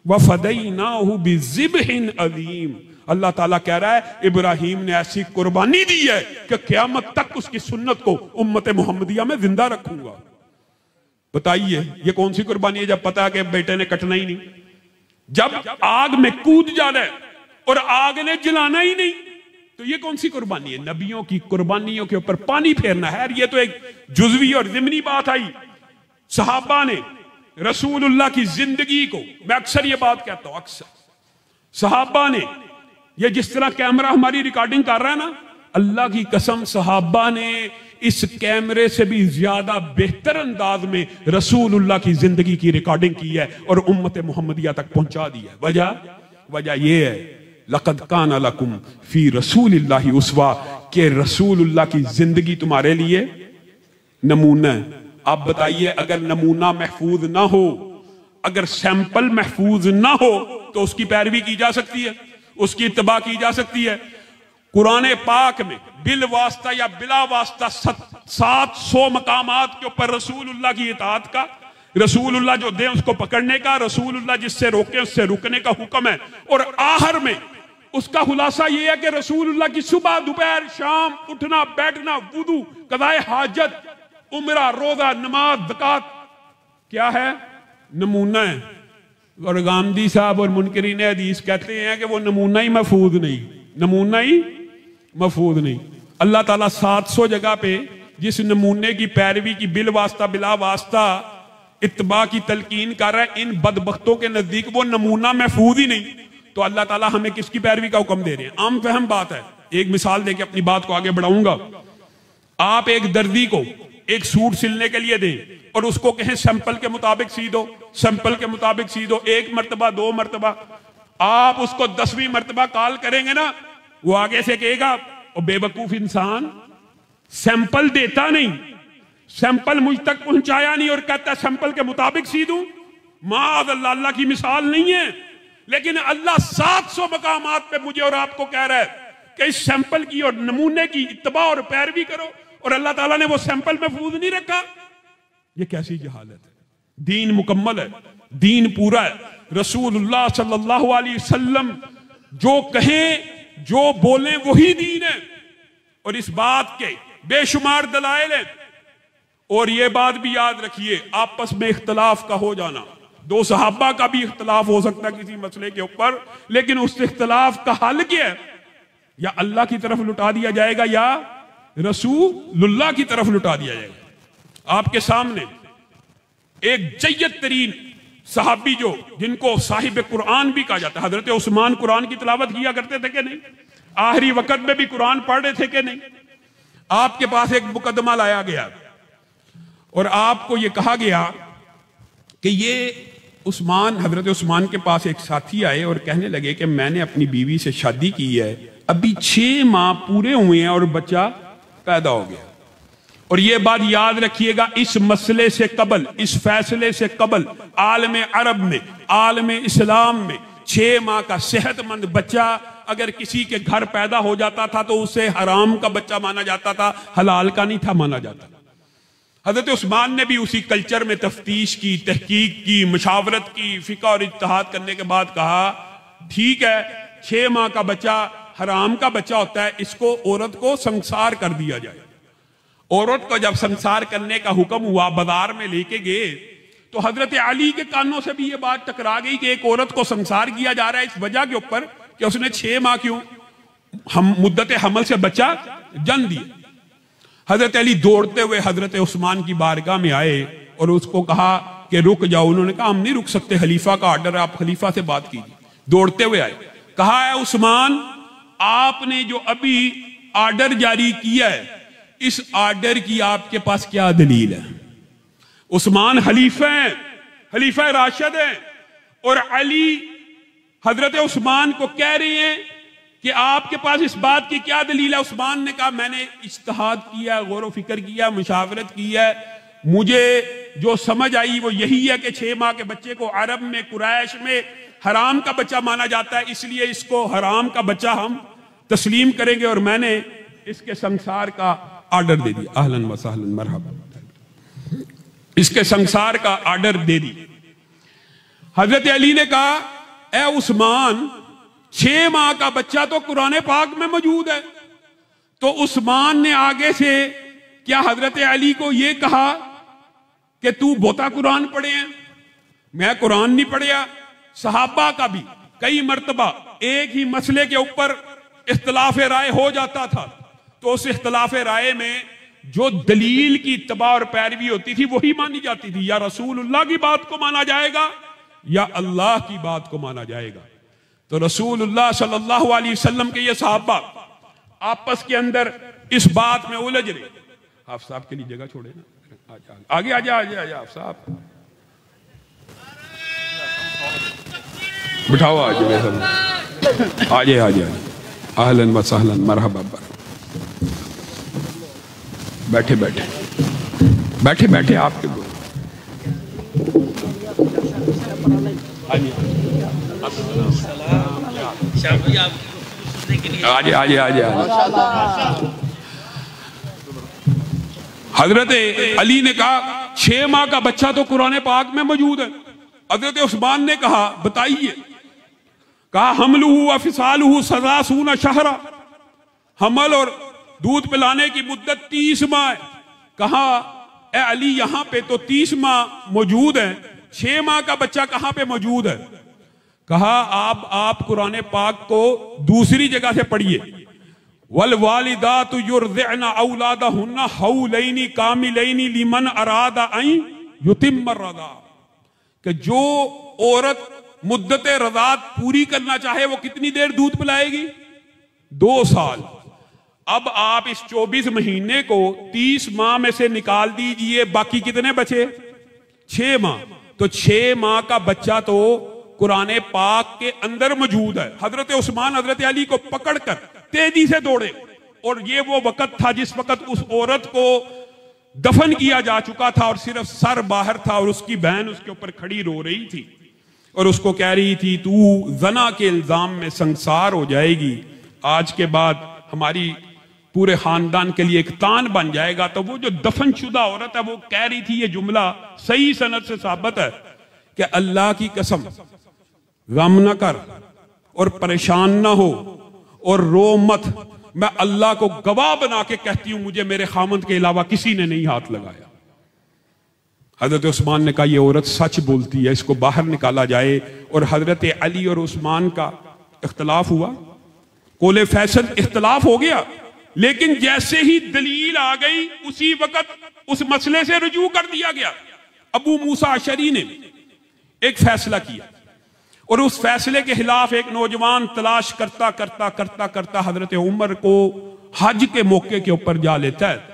वफ़दैनाहु बिज़िब्हिन अज़ीम। अल्लाह ताला कह रहा है, इब्राहिम ने ऐसी कुर्बानी दी है कि क़यामत तक उसकी सुन्नत को उम्मत मुहम्मदिया में जिंदा रखूंगा। बताइए ये कौन सी कुर्बानी है, जब पता है कि बेटे ने कटना ही नहीं? जब आग में कूद जाना है और आग ने जलाना ही नहीं, तो ये कौन सी कुर्बानी है? नबियों की कुर्बानियों के ऊपर पानी फेरना है। ये तो एक जुज़वी और ज़िमनी बात आई। सहाबा ने रसूलुल्लाह की जिंदगी को, मैं अक्सर ये बात कहता हूं, अक्सर सहाबा ने, ये जिस तरह कैमरा हमारी रिकॉर्डिंग कर रहा है ना, अल्लाह की कसम सहाबा ने इस कैमरे से भी ज्यादा बेहतर अंदाज में रसूलुल्लाह की जिंदगी की रिकॉर्डिंग की है और उम्मत मुहम्मदिया तक पहुंचा दी है। वजह यह है, लक़द काना लकुम फी रसूलिल्लाहि उस्वा, के रसूलुल्लाह की जिंदगी तुम्हारे लिए नमूना है। आप बताइए, अगर नमूना महफूज ना हो, अगर सैंपल महफूज ना हो, तो उसकी पैरवी की जा सकती है, उसकी इत्तबा की जा सकती है? कुरान पाक में बिल वास्ता या बिला वास्ता 700 मकामात के ऊपर रसूलुल्लाह की इताअत का, रसूलुल्लाह जो दे उसको पकड़ने का, रसूलुल्लाह जिससे रोके उससे रुकने का हुक्म है। और आखिर में उसका खुलासा यह है कि रसूलुल्लाह की सुबह दोपहर शाम उठना बैठना, वुदू, कदाए हाजत, उम्रा, रोजा, नमाज, ज़कात क्या है? नमूना है। और गांधी साहब और मुनकरीन हदीस कहते हैं कि वो नमूना ही महफूज नहीं, नमूना ही महफूज नहीं। अल्लाह ताला 700 जगह पे जिस नमूने की पैरवी की बिल वास्ता बिला वास्ता इत्तबा की तलकीन कर रहा है, इन बदबख्तों के नजदीक वो नमूना महफूज ही नहीं, तो अल्लाह ताला हमें किसकी पैरवी का हुक्म दे रहे हैं? आम फहम बात है। एक मिसाल देके अपनी बात को आगे बढ़ाऊंगा। आप एक दर्जी को एक सूट सिलने के लिए दें और उसको कहें सैंपल के मुताबिक सी दो, सैंपल के मुताबिक सी दो, 1 मरतबा 2 मरतबा, आप उसको 10वीं मरतबा कॉल करेंगे ना, वो आगे से कहेगा ओ बेवकूफ इंसान, सैंपल देता नहीं, सैंपल मुझ तक पहुंचाया नहीं और कहता सैंपल के मुताबिक सी दूं। माद अल्लाह की मिसाल नहीं है, लेकिन अल्लाह 700 मकामात पे मुझे और आपको कह रहा है कि इस सैंपल की और नमूने की इत्तबा और पैरवी करो, और अल्लाह ताला ने वो सैंपल महफूज नहीं रखा। ये कैसी जहालत है? दीन मुकम्मल है, दीन पूरा है। रसूलुल्लाह सल्लल्लाहु अलैहि वसल्लम जो कहें जो बोले वही दीन है, और इस बात के बेशुमार दलाइल हैं। और ये बात भी याद रखिए, आपस में इख्तलाफ का हो जाना, 2 सहाबा का भी इख्तलाफ हो सकता है किसी मसले के ऊपर, लेकिन उस इख्तलाफ का हल क्या है? या अल्लाह की तरफ लुटा दिया जाएगा या रसूलुल्लाह की तरफ लुटा दिया जाएगा। आपके सामने एक जय्यद तरीन सहाबी जो जिनको साहिब कुरान भी कहा जाता है, हजरत उस्मान कुरान की तिलावत किया करते थे कि नहीं? आखिरी वक्त में भी कुरान पढ़ रहे थे कि नहीं? आपके पास एक मुकदमा लाया गया और आपको यह कहा गया कि ये उस्मान, हजरत उस्मान के पास एक साथी आए और कहने लगे कि मैंने अपनी बीवी से शादी की है, अभी 6 माह पूरे हुए हैं और बच्चा पैदा हो गया। और ये बात याद रखिएगा, इस मसले से कबल, इस फैसले से कबल आलम अरब में, आलम इस्लाम में 6 माह का सेहतमंद बच्चा अगर किसी के घर पैदा हो जाता था तो उसे हराम का बच्चा माना जाता था, हलाल का नहीं था माना जाता। हजरत उस्मान ने भी उसी कल्चर में तफ्तीश की, तहकीक की, मशावरत की, फिक़्ह और इज्तिहाद करने के बाद कहा ठीक है 6 माह का बच्चा हराम का बच्चा होता है, इसको औरत को संसार कर दिया जाए। औरत को जब संसार करने का हुक्म हुआ, बाजार में लेके गए तो हजरत अली के कानों से भी ये बात टकरा गई कि एक औरत को संसार किया जा रहा है इस वजह के ऊपर कि उसने 6 माह क्यों हम मुद्दत हमल से बच्चा जन्म दिया। हजरत अली दौड़ते हुए हजरत उस्मान की बारगाह में आए और उसको कहा कि रुक जाओ। उन्होंने कहा हम नहीं रुक सकते, खलीफा का ऑर्डर है, आप खलीफा से बात कीजिए। दौड़ते हुए आए, कहा है उस्मान आपने जो अभी ऑर्डर जारी किया है, इस ऑर्डर की आपके पास क्या दलील है? उस्मान खलीफा है, खलीफा राशिद है, और अली हजरत उस्मान को कह रहे हैं कि आपके पास इस बात की क्या दलील है? उस्मान ने कहा मैंने इज्तिहाद किया, गौर व फिक्र किया, मुशावरत की है, मुझे जो समझ आई वो यही है कि 6 माह के बच्चे को अरब में कुरैश में हराम का बच्चा माना जाता है, इसलिए इसको हराम का बच्चा हम तस्लीम करेंगे और मैंने इसके संसार का ऑर्डर दे दिया। अहलन व सहलन मरहबा, इसके संसार का ऑर्डर दे दिया। हजरत अली ने कहा ए उस्मान 6 माह का बच्चा तो कुरान पाक में मौजूद है। तो उस्मान ने आगे से क्या हजरत अली को यह कहा कि तू बोता कुरान पढ़े हैं? मैं कुरान नहीं पढ़िया। सहाबा का भी कई मर्तबा एक ही मसले के ऊपर इख्तलाफ राय हो जाता था, तो उस इख्तलाफ राय में जो दलील की इत्तबा और पैरवी होती थी वही मानी जाती थी। या रसूलुल्लाह की बात को माना जाएगा या अल्लाह की बात को माना जाएगा। तो रसूलुल्लाह सल्लल्लाहु अलैहि वसल्लम के ये सहाबा आपस के अंदर इस बात में उलझ रहे। आप साहब के लिए जगह छोड़े ना, आगे आगे आगे आगे आप साहब बिठाओ, आज आजे आजे आहलन व सहलन मरहबा। बैठे बैठे बैठे बैठे आपके आजे आजे आजे हजरत अली ने कहा 6 माह का बच्चा तो कुरान पाक में मौजूद है। हजरत उस्मान ने कहा बताइए। कहा हमलुहु व फिसालुहु सलासून शहरा, हमल और दूध पिलाने की मुद्दत 30 माह है। कहा ए अली यहां पे तो 30 माह मौजूद है, 6 माह का बच्चा कहां पे मौजूद है? कहा आप कुरान पाक को दूसरी जगह से पढ़िए। वल वालिदातु युरदिअना औलादहुन्ना हौलैनी कामिलैनी लिमन अरादा अन युतिम्म रदा, कि जो औरत मुद्दत रज़ात पूरी करना चाहे वो कितनी देर दूध पिलाएगी? 2 साल। अब आप इस 24 महीने को 30 माह में से निकाल दीजिए, बाकी कितने बचे? 6 माह। तो 6 माह का बच्चा तो कुरान पाक के अंदर मौजूद है। हजरत उस्मान हजरत अली को पकड़कर तेजी से दौड़े, और ये वो वक्त था जिस वक्त उस औरत को दफन किया जा चुका था और सिर्फ सर बाहर था, और उसकी बहन उसके ऊपर खड़ी रो रही थी और उसको कह रही थी तू जना के इल्जाम में संसार हो जाएगी, आज के बाद हमारी पूरे खानदान के लिए एक तान बन जाएगा। तो वो जो दफनशुदा औरत है वो कह रही थी, ये जुमला सही सनद से साबित है कि अल्लाह की कसम, गम न कर और परेशान ना हो और रो मत, मैं अल्लाह को गवाह बना के कहती हूं मुझे मेरे खामंद के अलावा किसी ने नहीं हाथ लगाया। हजरत उस्मान ने कहा यह औरत सच बोलती है, इसको बाहर निकाला जाए। और हजरत अली और उस्मान का इख्तलाफ हुआ, कौले फैसल इख्तलाफ हो गया, लेकिन जैसे ही दलील आ गई उसी वक्त उस मसले से रुजू कर दिया गया। अबू मूसा अशरी ने एक फैसला किया और उस फैसले के खिलाफ एक नौजवान तलाश करता करता करता करता हजरत उमर को हज के मौके के ऊपर जा लेता है।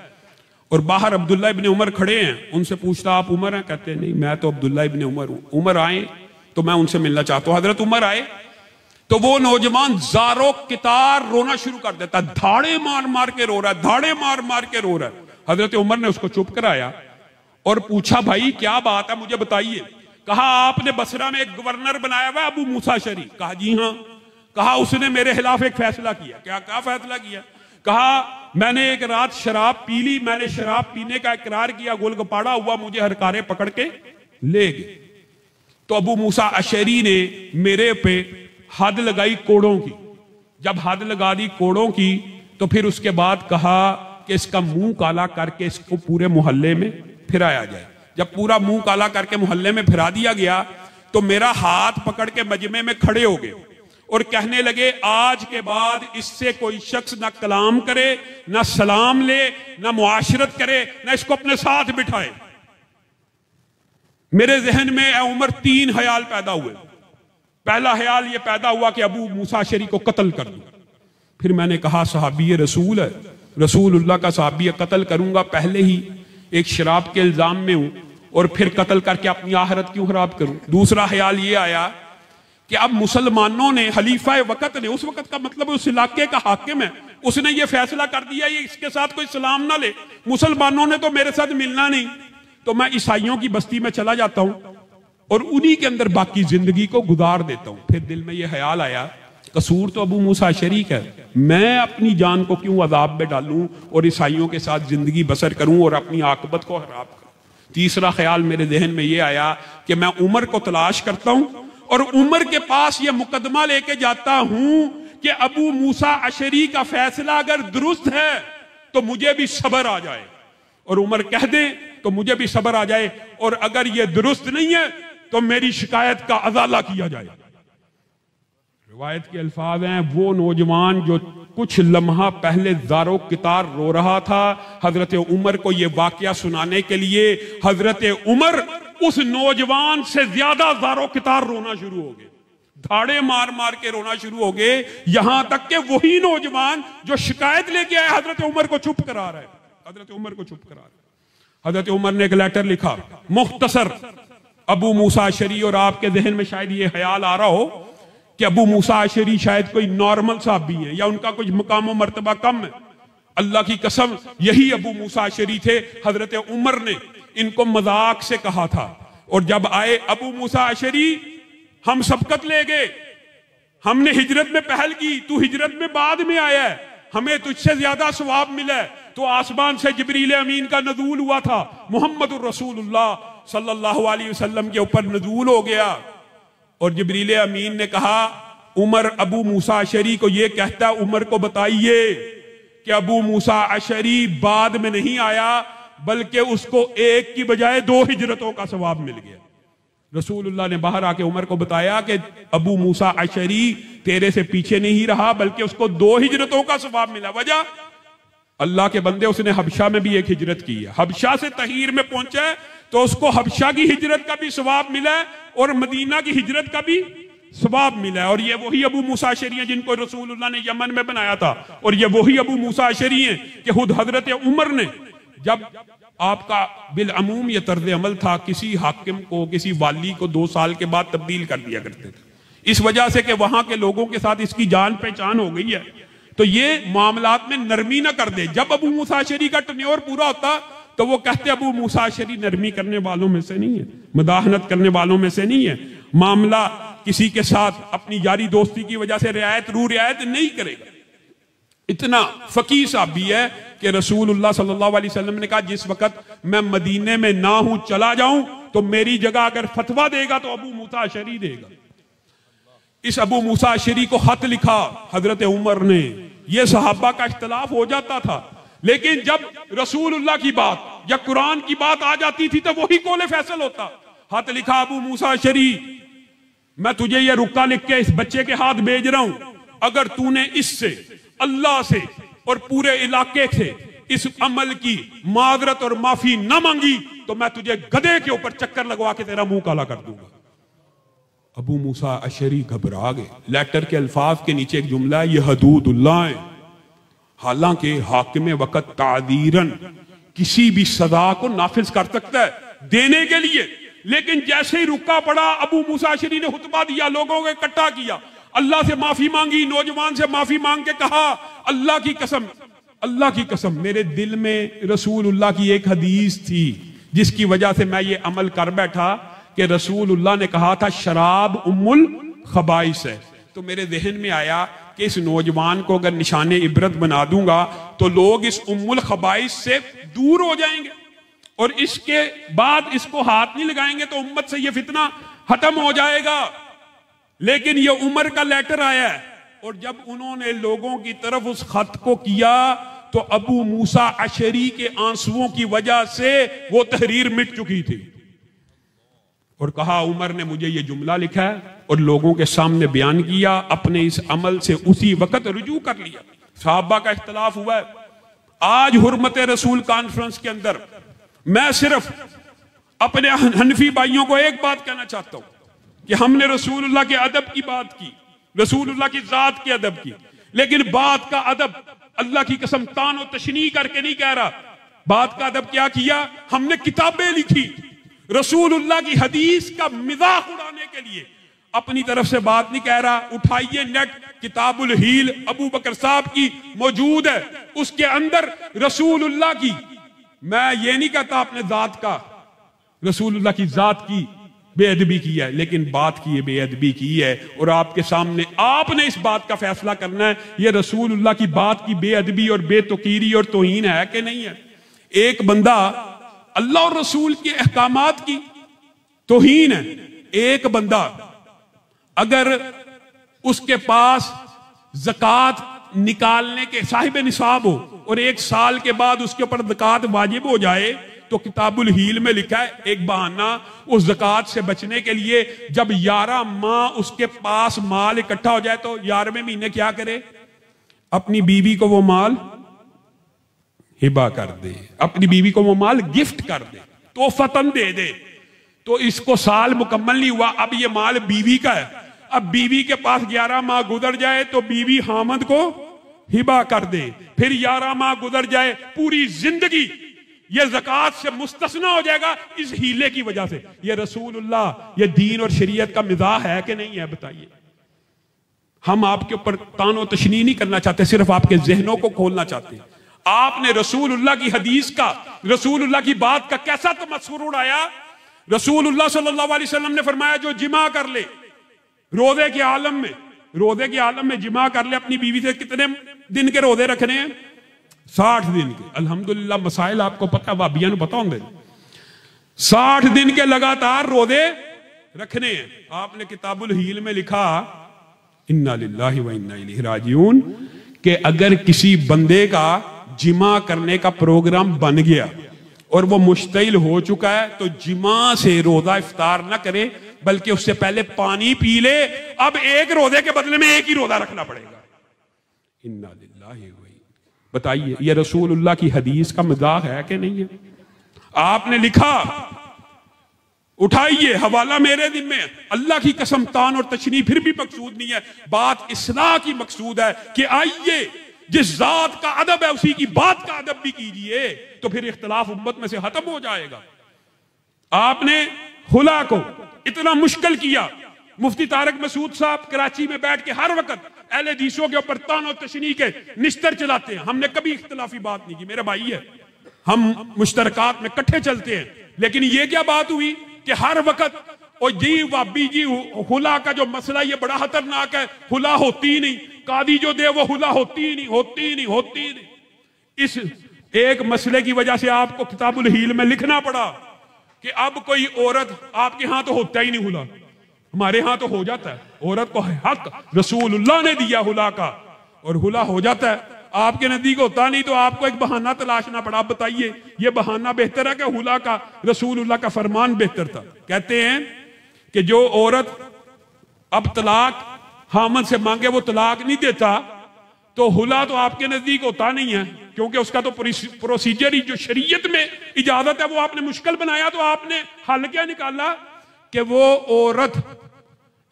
और बाहर अब्दुल्ला इब्ने उमर खड़े हैं, उनसे पूछता आप उमर हैं? कहते हैं नहीं मैं तो अब्दुल्ला इब्ने उमर हूं। उमर आए तो मैं उनसे मिलना चाहता हूं। हजरत उमर आए तो वो नौजवान जारो कितार रोना शुरू कर देता, धाड़े मार मार के रो रहा है, धाड़े मार मार के रो रहा है। हजरत उमर ने उसको चुप कराया और पूछा भाई क्या बात है, मुझे बताइए। कहा आपने बसरा में एक गवर्नर बनाया हुआ अबू मूसा अशरी? कहा जी हाँ। कहा उसने मेरे खिलाफ एक फैसला किया। क्या फैसला किया? कहा मैंने एक रात शराब पी ली, मैंने शराब पीने का इकरार किया, गोलगपाड़ा हुआ, मुझे हरकारे पकड़ के ले गए। तो अबू मूसा अशरी ने मेरे पे हद लगाई कोड़ों की। जब हद लगा दी कोड़ों की तो फिर उसके बाद कहा कि इसका मुंह काला करके इसको पूरे मोहल्ले में फिराया जाए। जब पूरा मुंह काला करके मोहल्ले में फिरा दिया गया तो मेरा हाथ पकड़ के मजमे में खड़े हो गए और कहने लगे आज के बाद इससे कोई शख्स ना कलाम करे, ना सलाम ले, ना मुआशरत करे, ना इसको अपने साथ बिठाए। मेरे जहन में उमर 3 ख्याल पैदा हुए। पहला ख्याल यह पैदा हुआ कि अबू मूसा अशरी को कत्ल कर दूं। फिर मैंने कहा सहाबी रसूल है, रसूलुल्लाह का सहाबी है, कत्ल करूंगा, पहले ही एक शराब के इल्जाम में हूं और फिर कत्ल करके अपनी आखिरत क्यों खराब करूं। दूसरा ख्याल ये आया कि अब मुसलमानों ने, खलीफा वक्त ने, उस वक्त का मतलब उस इलाके का हाकिम है, उसने ये फैसला कर दिया ये इसके साथ कोई सलाम ना ले, मुसलमानों ने तो मेरे साथ मिलना नहीं, तो मैं ईसाइयों की बस्ती में चला जाता हूं और उन्हीं के अंदर बाकी जिंदगी को गुजार देता हूं। फिर दिल में यह ख्याल आया कसूर तो अबू मूसा अशरी का है, मैं अपनी जान को क्यों अजाब में डालूं और ईसाइयों के साथ जिंदगी बसर करूं और अपनी आकबत को खराब करूं। तीसरा ख्याल मेरे जहन में यह आया कि मैं उमर को तलाश करता हूं और उमर के पास यह मुकदमा लेके जाता हूं कि अबू मूसा अशरी का फैसला अगर दुरुस्त है तो मुझे भी सब्र आ जाए, और उमर कह दे तो मुझे भी सब्र आ जाए, और अगर यह दुरुस्त नहीं है तो मेरी शिकायत का अजाला किया जाए। रिवायत के अल्फाज हैं वो नौजवान जो कुछ लम्हा पहले ज़ारो कितार रो रहा था, हजरत उमर को यह वाकया सुनाने के लिए हजरत उमर उस नौजवान से ज्यादा ज़ारो कितार रोना शुरू हो गए, धाड़े मार मार के रोना शुरू हो गए, यहां तक कि वही नौजवान जो शिकायत लेके आया हजरत उमर को चुप करा रहा है, हजरत उमर को चुप करा रहा है। हजरत उमर ने एक लेटर लिखा मुख्तसर अबू मूसा अशरी, और आपके जहन में शायद ये ख्याल आ रहा हो कि अबू मूसा अशरी शायद कोई नॉर्मल साहबी है या उनका कुछ मुकाम व मर्तबा कम है। अल्लाह की कसम यही अबू मूसा अशरी थे। हजरत उमर ने इनको मजाक से कहा था, और जब आए अबू मूसा अशरी हम सबकत ले गए हमने हिजरत में पहल की, तू हिजरत में बाद में आया है, हमें तुझसे ज्यादा सवाब मिला है। तो आसमान से जिब्रील अमीन का नज़ूल हुआ था, मुहम्मदुर रसूलुल्लाह सल्लल्लाहु अलैहि वसल्लम के ऊपर नज़ूल हो गया। और जिब्रील अमीन ने कहा, उमर अबू मूसा अशरी को ये कहता है, उमर को बताइए कि अबू मूसा अशरी बाद में नहीं आया, बल्कि उसको एक की बजाय 2 हिजरतों का सवाब मिल गया। रसूलुल्लाह ने बाहर आके उमर को बताया कि अबू मूसा अशरी तेरे से पीछे नहीं रहा, बल्कि उसको 2 हिजरतों का सवाब मिला। वजह, अल्लाह के बंदे, उसने हबशा में भी एक हिजरत की है, हबशा से तहीर में पहुंचा है, तो उसको हबशा की हिजरत का भी सवाब मिला है और मदीना की हिजरत का भी सवाब मिला है। और ये वही अबू मूसा अशरी हैं जिनको रसूलुल्लाह ने यमन में बनाया था, और ये वही अबू मूसा अशरी हैं कि खुद हजरत उमर ने, जब आपका बिलअमूम ये तर्ज अमल था, किसी हाकिम को, किसी वाली को 2 साल के बाद तब्दील कर दिया करते थे, इस वजह से कि वहां के लोगों के साथ इसकी जान पहचान हो गई है, तो ये मामलात में नरमी ना कर दे। जब अबू मूसा अशरी का टन्योर पूरा होता तो वो कहते अबू मूसा अशरी नरमी करने वालों में से नहीं है, मदाहनत करने वालों में से नहीं है, मामला किसी के साथ अपनी यारी दोस्ती की वजह से रियायत नहीं करेगा। इतना फकीह साहब भी है कि रसूलुल्लाह सल्लल्लाहु अलैहि वसल्लम ने कहा, जिस वक्त मैं मदीने में ना हूं, चला जाऊं, तो मेरी जगह अगर फतवा देगा तो अबू मूसा अशरी देगा। इस अबू मूसा अशरी को खत लिखा हजरत उमर ने। यह सहाबा का इख्तलाफ हो जाता था, लेकिन जब रसूलुल्लाह की बात या कुरान की बात आ जाती थी तो वही कौले फैसल होता। खत लिखा, अबू मूसा अशरी, मैं तुझे यह रुक्का लिख के इस बच्चे के हाथ भेज रहा हूं, अगर तूने इससे, अल्लाह से और पूरे इलाके से इस अमल की माजरत और माफी न मांगी तो मैं तुझे गधे के ऊपर चक्कर लगवा के तेरा मुंह काला कर दूंगा। अबू मूसा अशरी घबरा गए। लेटर के अल्फाज के नीचे एक जुमला है, यह हदूदुल्लाह है, हालांकि हाकिम वक्त तादीरन किसी भी सजा को नाफिज कर सकता है देने के लिए, लेकिन जैसे ही रुका पड़ा, अबू मूसा अशरी ने खुतबा दिया, लोगों को इकट्ठा किया, अल्लाह से माफी मांगी, नौजवान से माफी मांग के कहा, अल्लाह की कसम, अल्लाह की कसम, मेरे दिल में रसूलुल्लाह की एक हदीस थी जिसकी वजह से मैं ये अमल कर बैठा कि रसूलुल्लाह ने कहा था शराब उम्मुल खबाइस है। तो मेरे जहन में आया कि इस नौजवान को अगर निशाने इबरत बना दूंगा तो लोग इस उम्मुल खबाइस से दूर हो जाएंगे, और इसके बाद इसको हाथ नहीं लगाएंगे तो उम्मत से ये फितना खत्म हो जाएगा। लेकिन ये उमर का लेटर आया है, और जब उन्होंने लोगों की तरफ उस खत को किया तो अबू मूसा अशरी के आंसुओं की वजह से वो तहरीर मिट चुकी थी। और कहा, उमर ने मुझे ये जुमला लिखा है और लोगों के सामने बयान किया, अपने इस अमल से उसी वक्त रुजू कर लिया। सहाबा का इख्तलाफ हुआ है। आज हुर्मत रसूल कॉन्फ्रेंस के अंदर मैं सिर्फ अपने हनफी भाइयों को एक बात कहना चाहता हूं कि हमने रसूलुल्लाह के अदब की बात की, रसूलुल्लाह की जात के अदब की, लेकिन बात का अदब अल्लाह की कसम तानो तशनी करके नहीं कह रहा। बात का अदब क्या किया? हमने किताबें लिखी रसूलुल्लाह की हदीस का मिजाक उड़ाने के लिए। अपनी तरफ से बात नहीं कह रहा। उठाइए नेट, किताबुल हील अबू बकर साहब की मौजूद है, उसके अंदर रसूलुल्लाह की, मैं ये नहीं कहता अपने जात का, रसूलुल्लाह की जात की बेअदबी की है, लेकिन बात की है बेअदबी की है। और आपके सामने आपने इस बात का फैसला करना है, ये रसूलुल्लाह की बात की बेअदबी और बेतुकीरी और तौहीन है कि नहीं है। एक बंदा अल्लाह और रसूल के अहकामात की तौहीन है, एक बंदा अगर उसके पास ज़कात निकालने के साहिब निसाब हो और 1 साल के बाद उसके ऊपर ज़कात वाजिब हो जाए, तो किताबुल हील में लिखा है एक बहाना उस ज़कात से बचने के लिए, जब 11 माह उसके पास माल इकट्ठा हो जाए तो 11वें महीने क्या करे? अपनी बीवी को वो माल हिबा कर दे, अपनी बीवी को वो माल गिफ्ट कर दे, तो फतन दे दे। तो इसको साल मुकम्मल नहीं हुआ, अब ये माल बीवी का है। अब बीवी के पास 11 माह गुजर जाए तो बीवी हामद को हिबा कर दे, फिर 11 माह गुजर जाए, पूरी जिंदगी ये ज़कात से मुस्तस्ना हो जाएगा इस हीले की वजह से। ये रसूलुल्लाह, ये दीन और शरीयत का मिजाज है कि नहीं है? बताइए। हम आपके ऊपर तानो तशनी नहीं करना चाहते, सिर्फ आपके जहनों को खोलना चाहते हैं। आपने रसूलुल्लाह की हदीस का, रसूलुल्लाह की बात का कैसा तमस्सुर उड़ाया। रसूलुल्लाह सल्लल्लाहु अलैहि वसल्लम ने फरमाया जो जिमा कर ले रोजे के आलम में रोजे के आलम में जिमा कर ले अपनी बीवी से। कितने दिन के रोजे रखने हैं? 60 दिन के। अल्हम्दुलिल्लाह मसाइल आपको पता, वाबियां पता होंगे। 60 दिन के लगातार रोजे रखने हैं। आपने किताबुल हील में लिखा इन्ना लिल्लाहि व इन्ना इलैहि राजिऊन कि अगर किसी बंदे का जिमा करने का प्रोग्राम बन गया और वो मुश्तइल हो चुका है तो जिमा से रोजा इफ्तार ना करे, बल्कि उससे पहले पानी पी ले। अब एक रोजे के बदले में एक ही रोजा रखना पड़ेगा। इन्ना लिल्लाहि व इन्ना। बताइए ये रसूलुल्लाह की हदीस का मजाक है कि नहीं है? आपने लिखा, उठाइए हवाला मेरे जिम्मे, अल्लाह की कसम तान और तशनी फिर भी मकसूद नहीं है, बात इस्लाह की मकसूद है कि आइए जिस जात का अदब है उसी की बात का अदब भी कीजिए, तो फिर इख्तिलाफ उम्मत में से खत्म हो जाएगा। आपने हुला को इतना मुश्किल किया। मुफ्ती तारक मसूद साहब कराची में बैठ के हर वक्त अहले हदीसों के ऊपर तान और तशनी के निस्तर चलाते हैं। हमने कभी इख्तिलाफी बात नहीं की, मेरा भाई है, हम मुश्तरकात में इकट्ठे चलते हैं। लेकिन ये क्या बात हुई कि हर वक्त और जी वाबी जी हुला का जो मसला ये बड़ा खतरनाक है, हुला होती ही नहीं, कादी जो दे वो हुला होती ही नहीं, होती ही नहीं, होती ही नहीं। इस एक मसले की वजह से आपको किताबुल हील में लिखना पड़ा कि अब कोई औरत, आपके यहां तो होता ही नहीं हुला, हमारे यहां तो हो जाता है। औरत को हक रसूलुल्लाह ने दिया हुला का और हुला हो जाता है, आपके नजदीक होता नहीं, तो आपको एक बहाना तलाशना पड़ा। आप बताइए ये बहाना बेहतर है कि हुला का रसूलुल्लाह का फरमान बेहतर था? कहते हैं कि जो औरत अब तलाक हामद से मांगे वो तलाक नहीं देता, तो हुला तो आपके नजदीक होता नहीं है, क्योंकि उसका तो प्रोसीजर ही जो शरीयत में इजाजत है वो आपने मुश्किल बनाया। तो आपने हल क्या निकाला कि वो औरत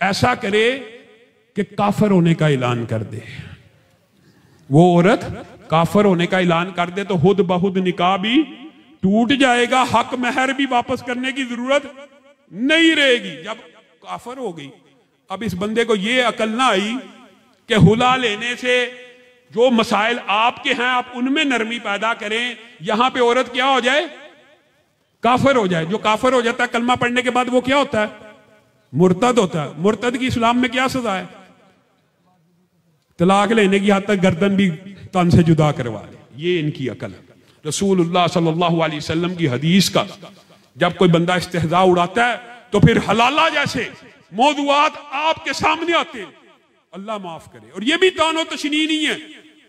ऐसा करे कि काफिर होने का ऐलान कर दे। वो औरत काफिर होने का ऐलान कर दे तो खुद बहुद निकाह भी टूट जाएगा, हक महर भी वापस करने की जरूरत नहीं रहेगी जब काफिर हो गई। अब इस बंदे को ये अकल ना आई कि हुला लेने से जो मसाइल आपके हैं आप उनमें नरमी पैदा करें, यहां पे औरत क्या हो जाए? काफिर हो जाए। जो काफिर हो जाता है कलमा पढ़ने के बाद वो क्या होता है? मुर्तद होता है। मुर्तद की इस्लाम में क्या सजा है? तलाक लेने की हद तक गर्दन भी तन से जुदा करवा ले। ये इनकी अकल है। रसूलुल्लाह सल्लल्लाहु अलैहि वसल्लम की हदीस का जब कोई बंदा इस्तेहजा उड़ाता है तो फिर हलाला जैसे मौदूआत आपके सामने आते हैं, अल्लाह माफ करे। और ये भी तानो तशनी नहीं है।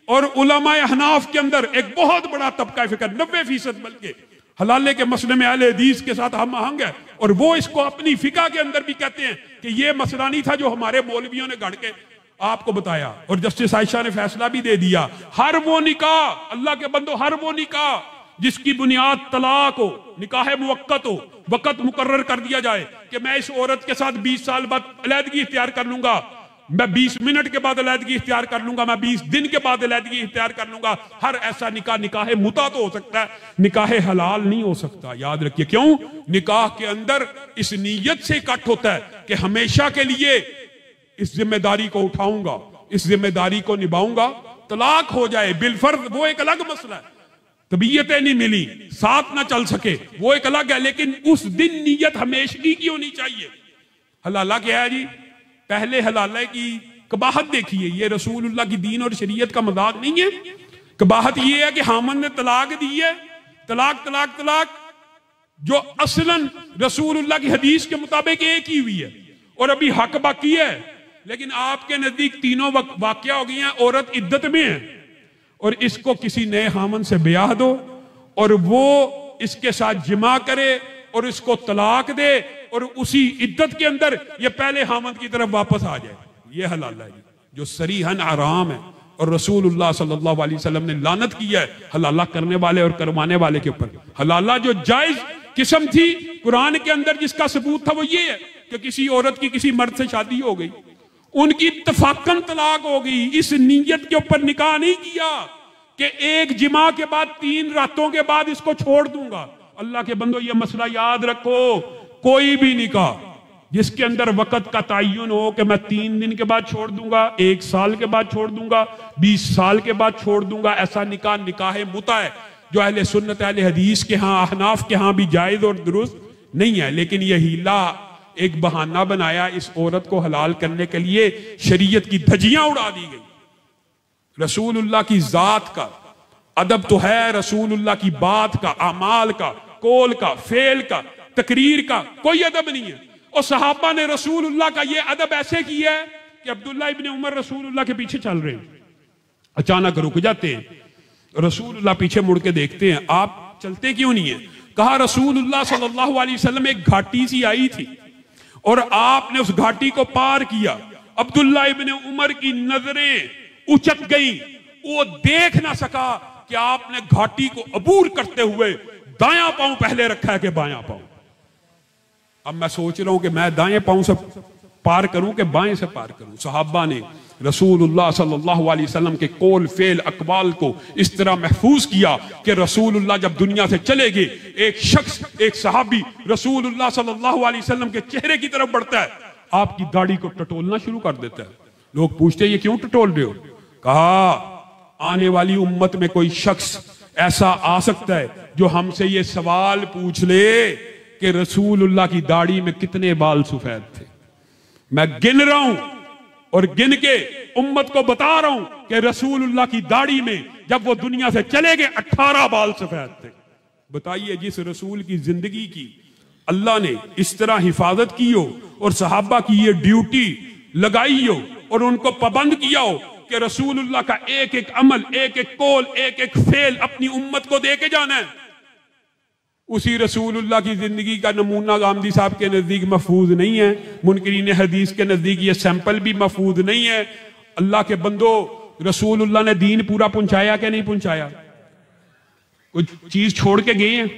और उलमाए हनाफ के अंदर एक बहुत बड़ा तबका फिक्र 90% बल्कि हलाले के मसले में अहले हदीस के साथ हम आहंग है, और वो इसको अपनी फिका के अंदर भी कहते हैं कि ये मसला नहीं था जो हमारे मौलवियों ने गढ़ के आपको बताया। और जस्टिस आयशा ने फैसला भी दे दिया, हर वो निकाह, अल्लाह के बंदो, हर वो निकाह जिसकी बुनियाद तलाक हो, निकाह मुवक्कत हो, वक़्त मुकर्रर कर दिया जाए कि मैं इस औरत के साथ 20 साल बाद अलहदगी इख्तियार कर लूंगा, मैं 20 मिनट के बाद अलहदगी इख्तियार कर लूंगा, मैं 20 दिन के बाद अलहदगी इख्तियार कर लूंगा, हर ऐसा निकाह निकाह मुता तो हो सकता है, निकाह हलाल नहीं हो सकता। याद रखिए, क्यों? निकाह के अंदर इस नीयत से इकट्ठ होता है कि हमेशा के लिए इस जिम्मेदारी को उठाऊंगा, इस जिम्मेदारी को निभाऊंगा। तलाक हो जाए बिलफर्ज वो एक अलग मसला है, तबीयतें नहीं मिली, साथ ना चल सके, वो एक अलग है, लेकिन उस दिन नीयत हमेशगी की होनी चाहिए। हलाला क्या है जी? पहले हलाला की कबाहत देखिए, ये रसूलुल्लाह की दीन और शरीयत का मजाक नहीं है। कबाहत ये है कि हामद ने तलाक दी है, तलाक तलाक तलाक जो असलन रसूलुल्लाह की हदीस के मुताबिक एक ही हुई है और अभी हक बाकी है। लेकिन आपके नजदीक तीनों वाकया हो गई हैं, औरत इद्दत में है और इसको किसी नए हामन से ब्याह दो और वो इसके साथ जिमा करे और इसको तलाक दे और उसी इद्दत के अंदर ये पहले हामद की तरफ वापस आ जाए, ये हलाला है जो सरीहन आराम है। और रसूलुल्लाह सल्लल्लाहु अलैहि वसल्लम ने लानत की है हलाला करने वाले और करवाने वाले के ऊपर। हलाला जो जायज किस्म थी कुरान के अंदर जिसका सबूत था वो ये है कि किसी औरत की किसी मर्द से शादी हो गई, उनकी इत्तफाकन तलाक हो गई, इस नीयत के ऊपर निकाह नहीं किया कि एक जिमा के बाद 3 रातों के बाद इसको छोड़ दूंगा। अल्लाह के बंदो ये मसला याद रखो, कोई भी निकाह जिसके अंदर वक़्त का तयन हो कि मैं 3 दिन के बाद छोड़ दूंगा, 1 साल के बाद छोड़ दूंगा, 20 साल के बाद छोड़ दूंगा, ऐसा निकाह निकाह मुता है जो अहले सुन्नत अहले हदीस के यहाँ अहनाफ के यहाँ भी जायज और दुरुस्त नहीं है। लेकिन यह हीला एक बहाना बनाया इस औरत को हलाल करने के लिए, शरीयत की धज्जियां उड़ा दी गई। रसूलुल्लाह की जात का अदब तो है, रसूलुल्लाह की बात का, अमाल का, कौल का, फेल का, तकरीर का कोई अदब नहीं है। और सहाबा ने रसूलुल्लाह का ये अदब ऐसे किया है कि अब्दुल्ला इब्ने उमर रसूलुल्लाह के पीछे चल रहे हैं, अचानक रुक जाते हैं, रसूलुल्लाह पीछे मुड़ के देखते हैं, आप चलते क्यों नहीं है? कहा रसूलुल्लाह सल्लल्लाहु अलैहि वसल्लम एक घाटी सी आई थी और आपने उस घाटी को पार किया। अब्दुल्ला इब्ने उमर की नजरें उचक गई, वो देख ना सका कि आपने घाटी को अबूर करते हुए दायां पांव पहले रखा है कि बायां पांव। अब मैं सोच रहा हूं कि मैं दाएं पांव से पार करूं कि बाएं से पार करूं। सहाबा ने रसूलुल्लाह सल्लल्लाहु अलैहि वसल्लम के कौल फेल अकवाल को इस तरह महफूज किया कि रसूलुल्लाह जब दुनिया से चले गए, एक शख्स, एक सहाबी रसूलुल्लाह सल्लल्लाहु अलैहि वसल्लम के चेहरे की तरफ बढ़ता है, आपकी दाढ़ी को टटोलना शुरू कर देता है। लोग पूछते ये क्यों टटोल रहे हो? कहा आने वाली उम्मत में कोई शख्स ऐसा आ सकता है जो हमसे ये सवाल पूछ ले कि रसूलुल्लाह की दाढ़ी में कितने बाल सफेद थे। मैं गिन रहा हूं और गिन के उम्मत को बता रहा हूं कि रसूलुल्लाह की दाढ़ी में जब वो दुनिया से चले गए 18 बाल सफेद थे। बताइए, जिस रसूल की जिंदगी की अल्लाह ने इस तरह हिफाजत की हो और सहाबा की ये ड्यूटी लगाई हो और उनको पाबंद किया हो कि रसूलुल्लाह का एक एक अमल, एक एक कौल, एक एक फेल अपनी उम्मत को दे के जाना है, उसी रसूलुल्लाह की जिंदगी का नमूना गांधी साहब के नजदीक महफूज नहीं है, मुनकरीन हदीस के नजदीक ये सैंपल भी महफूज नहीं है। अल्लाह के बंदो, रसूलुल्लाह ने दीन पूरा पहुंचाया कि नहीं पहुंचाया? कुछ चीज छोड़ के गए हैं?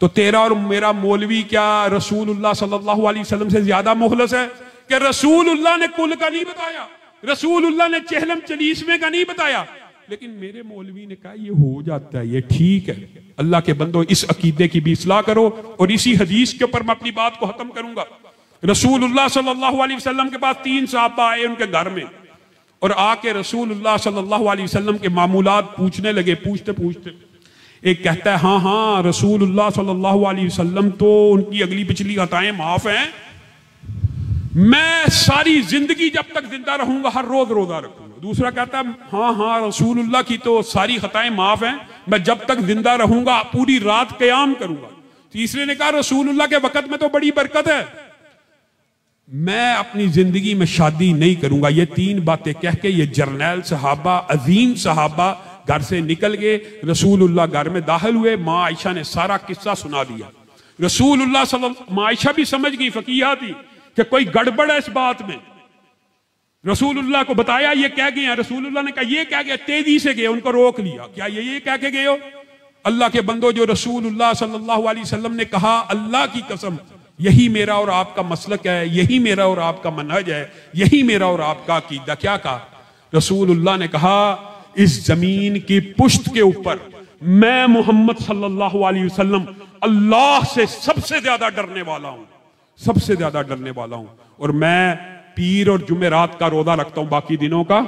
तो तेरा और मेरा मौलवी क्या रसूलुल्लाह सल्लल्लाहु अलैहि वसल्लम से ज्यादा मुखलस है कि रसूलुल्लाह ने कुल का नहीं बताया, रसूलुल्लाह ने चहलम चलीसवे का नहीं बताया, लेकिन मेरे मौलवी ने कहा ये हो जाता है, ये ठीक है। अल्लाह के बंदो, इस अकीदे की भी इस्लाह करो और इसी हदीस के ऊपर मैं अपनी बात को खत्म करूंगा। रसूलुल्लाह सल्लल्लाहु अलैहि वसल्लम के पास 3 सहाबा आए उनके घर में और आके रसूलुल्लाह सल्लल्लाहु अलैहि वसल्लम के मामूलात पूछने लगे। पूछते पूछते एक कहता है, हाँ हाँ रसूलुल्लाह सल्लल्लाहु अलैहि वसल्लम तो उनकी अगली पिछली खताएं माफ हैं, मैं सारी जिंदगी जब तक जिंदा रहूंगा हर रोज रोजा रखूंगा। दूसरा कहता है, हाँ हाँ रसूलुल्लाह की तो सारी खताएं माफ हैं, मैं जब तक जिंदा रहूंगा पूरी रात क़याम करूंगा। तीसरे ने कहा रसूलुल्लाह के वक़्त में तो बड़ी बरकत है, मैं अपनी जिंदगी में शादी नहीं करूंगा। ये 3 बातें कह के ये जर्नैल सहाबा, अजीम सहाबा घर से निकल गए। रसूलुल्लाह घर में दाखिल हुए, माँ आयशा ने सारा किस्सा सुना दिया। रसूलुल्लाह सल्लल्लाहु, माँ आयशा भी समझ गई, फकीहा थी, कि कोई गड़बड़ है इस बात में। रसूलुल्लाह को बताया ये कह गए हैं। रसूलुल्लाह ने कहा ये कह गए, तेजी से गए, उनको रोक लिया, क्या ये कह के गए हो? अल्लाह के बंदो, जो रसूलुल्लाह सल्लल्लाहु अलैहि वसल्लम ने कहा, अल्लाह की कसम यही मेरा और आपका मसलक है, यही मेरा और आपका मनहज है, यही मेरा और आपका अकीदा। क्या कहा? रसूलुल्लाह ने कहा इस जमीन की पुश्त के ऊपर मैं मोहम्मद सल्लल्लाहु अलैहि वसल्लम अल्लाह से सबसे ज्यादा डरने वाला हूं, सबसे ज्यादा डरने वाला हूं, और मैं पीर और जुमेरात का रोजा रखता हूं, बाकी दिनों का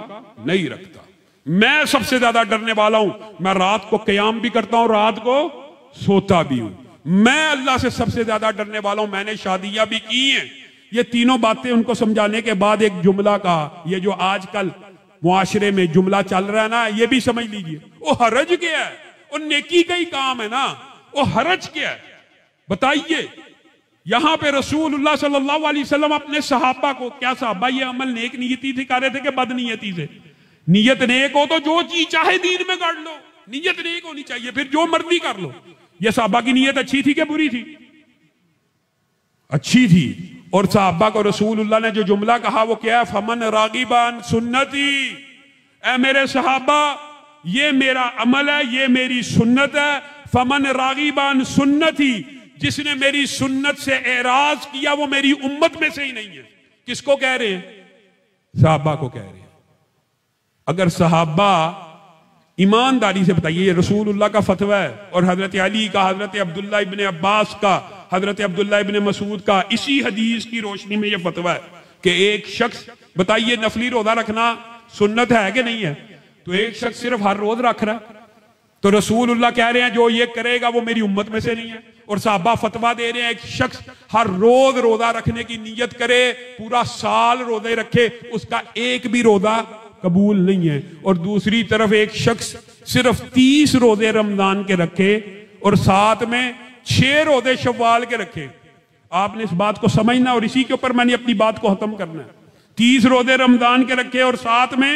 नहीं रखता। मैं सबसे ज्यादा डरने वाला हूं, मैं रात को क़याम भी करता हूं, रात को सोता भी हूं, मैं अल्लाह से सबसे ज्यादा डरने वाला हूं, मैंने शादियां भी की हैं। ये तीनों बातें उनको समझाने के बाद एक जुमला कहा, ये जो आजकल मुआशरे में जुमला चल रहा है ना, ये भी समझ लीजिए, वो हरज क्या है? वो नेकी का ही काम है ना, वो हरज क्या है? बताइए। यहां पे रसूलुल्लाह सल्लल्लाहु अलैहि वसल्लम अपने सहाबा को, क्या सहाबा ये अमल नेक नियती से कर रहे थे कि बदनीयती से? नियत नेक हो तो जो चीज चाहे दीन में कर लो, नियत नेक होनी चाहिए, फिर जो मर्जी कर लो। ये सहाबा की नियत अच्छी थी कि बुरी थी? अच्छी थी। और सहाबा को रसूलुल्लाह ने जो जुमला कहा वो क्या है? फमन रागिबान सुन्नती, ऐ मेरे सहाबा ये मेरा अमल है, ये मेरी सुन्नत है। फमन रागिबान सुन्नती, जिसने मेरी सुन्नत से एराज किया वो मेरी उम्मत में से ही नहीं है। किसको कह रहे हैं? सहाबा को कह रहे हैं। अगर सहाबा ईमानदारी से बताइए, ये रसूलुल्लाह का फतवा है और हजरत अली का, हजरत अब्दुल्ला इब्ने अब्बास का, हजरत अब्दुल्ला इब्ने मसूद का, इसी हदीस की रोशनी में यह फतवा है कि एक शख्स, बताइए नफली रोजा रखना सुन्नत है कि नहीं है? तो एक शख्स सिर्फ हर रोज रख रहा है, तो रसूलुल्लाह कह रहे हैं जो ये करेगा वो मेरी उम्मत में से नहीं है। और साहबा फतवा दे रहे हैं एक शख्स हर रोज रोजा रखने की नीयत करे, पूरा साल रोजे रखे, उसका एक भी रोजा कबूल नहीं है। और दूसरी तरफ एक शख्स सिर्फ 30 रोजे रमजान के रखे और साथ में 6 रोजे शव्वाल के रखे। आपने इस बात को समझना और इसी के ऊपर मैंने अपनी बात को खत्म करना है। 30 रोजे रमजान के रखे और साथ में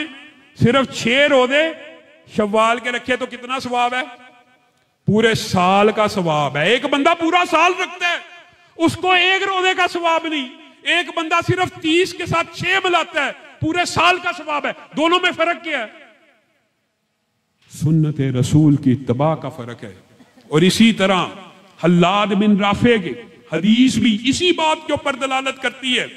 सिर्फ 6 रोजे शव्वाल के रखे, तो कितना सवाब है? पूरे साल का सवाब है। एक बंदा पूरा साल रखता है, उसको एक रोजे का सवाब नहीं। एक बंदा सिर्फ 30 के साथ 6 मिलाता है, पूरे साल का सवाब है। दोनों में फर्क क्या है? सुन्नत रसूल की इत्तबा का फर्क है। और इसी तरह हल्लाद बिन राफे की हदीस भी इसी बात के ऊपर दलालत करती है।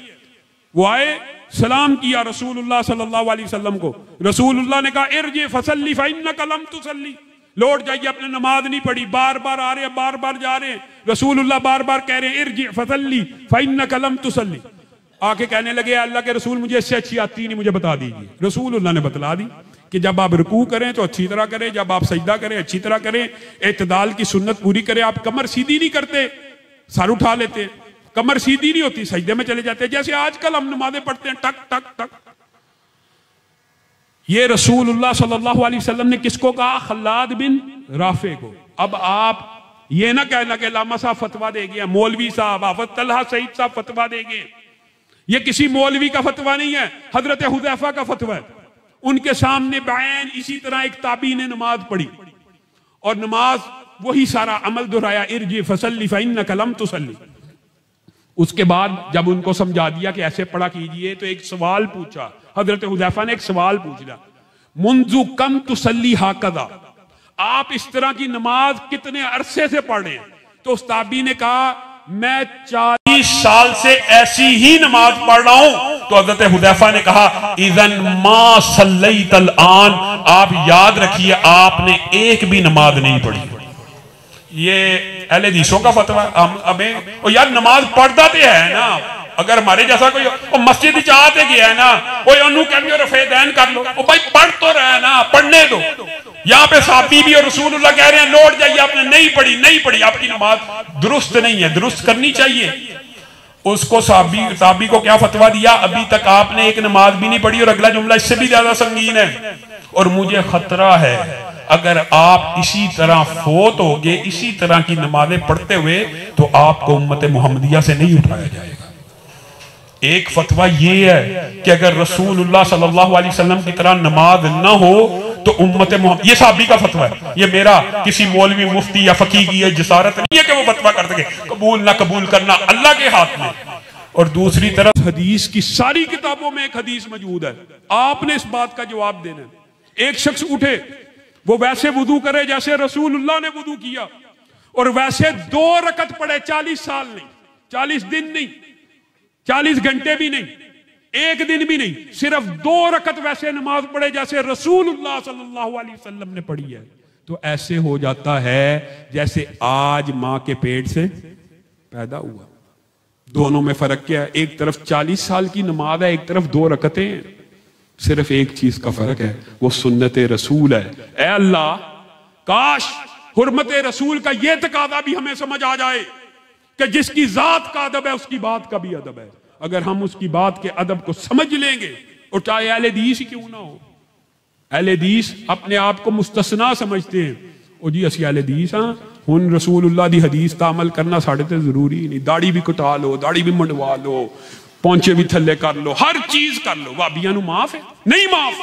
वो आए, सलाम किया रसूलुल्लाह सल्लल्लाहु अलैहि वसल्लम को। रसूलुल्लाह ने कहा इरजी फसल्ली फइन्नका लम तुसल्ली, लौट जाइए, आपने नमाज नहीं पढ़ी। बार बार आ रहे हैं, बार बार जा रहे हैं, रसूलुल्लाह बार बार कह रहे हैं इरजी फसल्ली फइन्नका लम तुसल्ली। आके कहने लगे अल्लाह के रसूल मुझे इससे अच्छी आती नहीं, मुझे बता दीजिए। रसूलुल्लाह ने बतला दी कि जब आप रुकू करें तो अच्छी तरह करें, जब आप सजदा करें अच्छी तरह करें, इत्तदाल की सुन्नत पूरी करें। आप कमर सीधी नहीं करते, सर उठा लेते, कमर सीधी नहीं होती, सजदे में चले जाते, जैसे आजकल हम नमाजें पढ़ते हैं टक टक टक। ये रसूलुल्लाह सल्लल्लाहु अलैहि वसल्लम ने किसको कहा? खल्लाद बिन राफे को। अब आप ये ना कहना कि लामा साहब फतवा दे गए, मौलवी साहब हाफिज तलहा सईद साहब फतवा दे गए। ये किसी मौलवी का फतवा नहीं है, हजरत हुदैफा का फतवा है। उनके सामने बैन इसी तरह एक ताबी ने नमाज पढ़ी और नमाज वही सारा अमल दोहराया, इरजी फसल्ली फइन्नका लम तुसल्ली। उसके बाद जब उनको समझा दिया कि ऐसे पढ़ा कीजिए, तो एक सवाल पूछा हजरत हुदैफा ने, एक सवाल पूछ लिया, मुंजु कम तुसल्ली हाकदा, आप इस तरह की नमाज कितने अरसे से पढ़ रहे हैं? तो उस ताबी ने कहा मैं 40 साल से ऐसी ही नमाज पढ़ रहा हूं। तो हजरत हुदैफा ने कहा इज़न मा सल्लैतल आन, आप याद रखिए आपने एक भी नमाज नहीं पढ़ी। ये अहले हदीसों का फतवा है। और यार नमाज पढ़ता तो है ना, अगर हमारे जैसा कोई मस्जिद चाहते गया है ना, कोई उन्होंने कह रफेदैन कर लो, ओ भाई पढ़ तो रहा है ना, पढ़ने दो। यहाँ पे साहबी भी और रसूलुल्लाह कह रहे हैं लौट जाइए, आपने नहीं पढ़ी, नहीं पढ़ी, आपकी नमाज दुरुस्त नहीं है, दुरुस्त करनी चाहिए। उसको साहबी को क्या फतवा दिया? अभी तक आपने एक नमाज भी नहीं पढ़ी और अगला जुमला इससे भी ज्यादा संगीन है, और मुझे खतरा है अगर आप इसी तरह फोत होगे इसी तरह की नमाजें पढ़ते हुए तो आपको उम्मत मुहम्मदिया से नहीं उठाया जाएगा। एक फतवा ये है कि अगर रसूलुल्लाह सल्लल्लाहु अलैहि वसल्लम की तरह नमाज न हो तो उम्मत मुहम्मद, ये साहबी का फतवा है, ये मेरा किसी मौलवी मुफ्ती या फकीह की ये जिसारत नहीं है कि वो फतवा कर सके। कबूल ना कबूल करना अल्लाह के हाथ में। और दूसरी तरफ हदीस की सारी किताबों में एक हदीस मौजूद है, आपने इस बात का जवाब देना है। एक शख्स उठे, वो वैसे वुदू करे जैसे रसूलुल्लाह ने वुदू किया, और वैसे 2 रकत पढ़े, 40 साल नहीं, 40 दिन नहीं, 40 घंटे भी नहीं, एक दिन भी नहीं, सिर्फ 2 रकत वैसे नमाज पढ़े जैसे रसूलुल्लाह सल्लल्लाहु अलैहि वसल्लम ने पढ़ी है, तो ऐसे हो जाता है जैसे आज मां के पेट से पैदा हुआ। दोनों में फर्क क्या है? एक तरफ 40 साल की नमाज है, एक तरफ 2 रकतें हैं। सिर्फ एक चीज का फर्क है, वो सुन्नत रसूल है। ऐ अल्लाह, काश हुर्मत रसूल का यह तकादा भी हमें समझ आ जाए कि जिसकी जात का अदब है उसकी बात का भी अदब है। अगर हम उसकी बात के अदब को समझ लेंगे, और चाहे अहले हदीस ही क्यों ना हो, अहले हदीस अपने आप को मुस्तस्ना समझते हैं, और जी असी अहले हदीस हाँ, हुन रसूलुल्लाह दी हदीस का अमल करना साढ़े ते जरूरी नहीं। दाढ़ी भी कटा लो, दाढ़ी भी मंडवा लो, पौंचे भी थल्ले कर लो, हर चीज कर लो, भाबियां नु माफ है? नहीं माफ।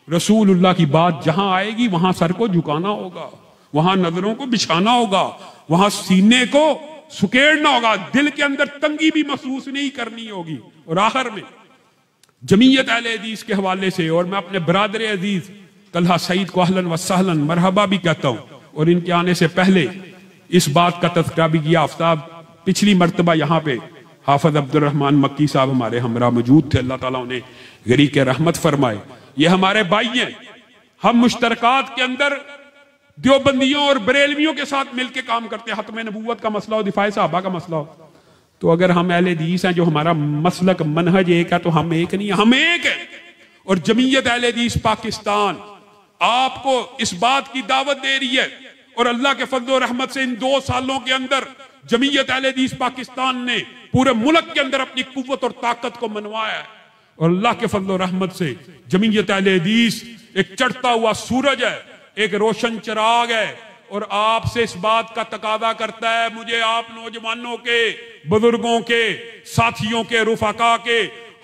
रसूलुल्लाह की बात जहां आएगी वहां सर को झुकाना होगा, वहां नजरों को बिछाना होगा, वहां सीने को सुकेड़ना होगा, दिल के अंदर तंगी भी महसूस नहीं करनी होगी। और आखिर में जमीयत अहले हदीस के हवाले से, और मैं अपने बरादर अजीज तलहा सईद को अहलन व सहलन मरहबा भी कहता हूं, और इनके आने से पहले इस बात का तज़किरा भी किया। आफ्ताब पिछली मर्तबा यहाँ पे हाफिज अब्दुल रहमान मक्की साहब हमारे हमरा मौजूद थे, अल्लाह ताला उन्हें गरीक रहमत फरमाए। ये हमारे भाई हैं, हम मुश्तरकात के अंदर देवबंदियों और बरेलवियों के साथ मिलकर काम करते हैं। खत्म नबूवत का मसला हो, दिफाए सहाबा का मसला हो, तो अगर हम अहले हदीस हैं, जो हमारा मसलक मनहज एक है, तो हम एक नहीं, हम एक है। और जमीयत अहले हदीस पाकिस्तान आपको इस बात की दावत दे रही है और अल्लाह के फजल और रहमत से इन 2 सालों के अंदर जमीयत अहले हदीस पाकिस्तान ने पूरे मुल्क के अंदर अपनी कुव्वत और ताकत को मनवाया है। और अल्लाह के फजल और रहमत से जमीयत अहले हदीस एक चढ़ता हुआ सूरज है, एक रोशन चिराग है। और आपसे इस बात का तकादा करता है, मुझे आप नौजवानों के, बुजुर्गों के, साथियों के, रुफाका के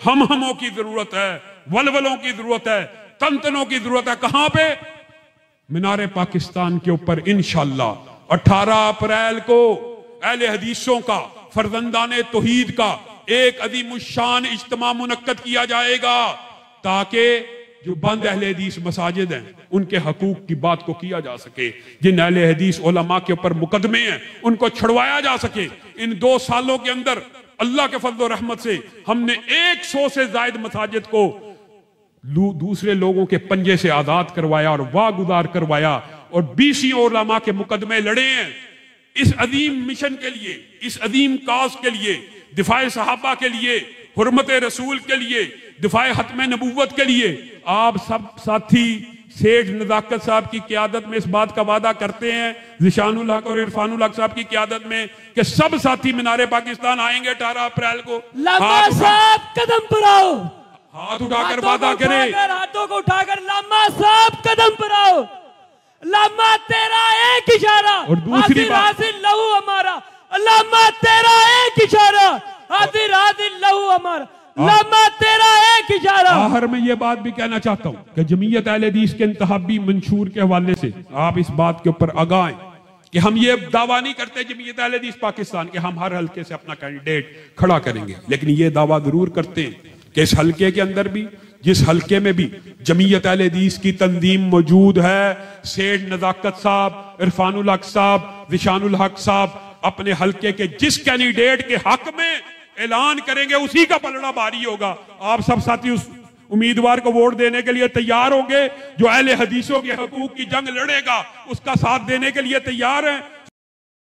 हमों की जरूरत है, वलवलों की जरूरत है, तंतनों की जरूरत है। कहां पे? मीनारे पाकिस्तान के ऊपर इंशाअल्लाह 18 अप्रैल को अहले हदीसों का, फर्जंदाने तौहीद का एक अजीमुशान इज्तिमा मुनक्कद किया जाएगा, ताकि जो बंद अहले हदीस मसाजिद हैं उनके हकूक की बात को किया जा सके, जिन अहले हदीस उलमा के ऊपर मुकदमे हैं उनको छुड़वाया जा सके। इन 2 सालों के अंदर अल्लाह के फजल और रहमत से हमने 100 से ज्यादा मसाजिद को दूसरे लोगों के पंजे से आजाद करवाया और वागुजार करवाया और 20 उलमा के मुकदमे लड़े हैं। इस अजीम मिशन के लिए, इस अजीम काज के लिए, दिफाए सहाबा के लिए, हुर्मत रसूल के लिए, दिफाए खत्म नबूवत के लिए आप सब साथी सेठ नजाकत साहब की क़यादत में इस बात का वादा करते हैं, ज़िशानुल हक और इरफानुल हक साहब की क़यादत में, कि सब साथी मीनारे पाकिस्तान आएंगे 18 अप्रैल को। साहब कदम पर आओ, हाथ उठाकर वादा करें, हाथों को उठाकर लामा साहब कदम पर आओ। लामा तेरा एक इशारा और दूसरी बात, हाजिर लहू हमारा। लामा तेरा एक इशारा, हाजिर हाजिर लहू हमारा। लामा तेरा एक इशारा। आखिर में ये बात भी कहना चाहता हूं कि जमीयत अहले हदीस के इंतखाबी मंशूर के हवाले से आप इस बात के ऊपर आगाह हैं कि हम ये दावा नहीं करते जमीयत अहले हदीस पाकिस्तान के हम हर हल्के से अपना कैंडिडेट खड़ा करेंगे, लेकिन ये दावा जरूर करते हैं कि इस हल्के के अंदर भी, जिस हल्के में भी जमीयत अहले हदीस की तंजीम मौजूद है, सेठ नजाकत साहब, इरफानुल हक साहब, ज़िशानुल हक साहब अपने हल्के के जिस कैंडिडेट के हक में ऐलान करेंगे उसी का पलड़ा भारी होगा। आप सब साथी उस उम्मीदवार को वोट देने के लिए तैयार होंगे जो अहले हदीसों के हकूक की जंग लड़ेगा, उसका साथ देने के लिए तैयार हैं।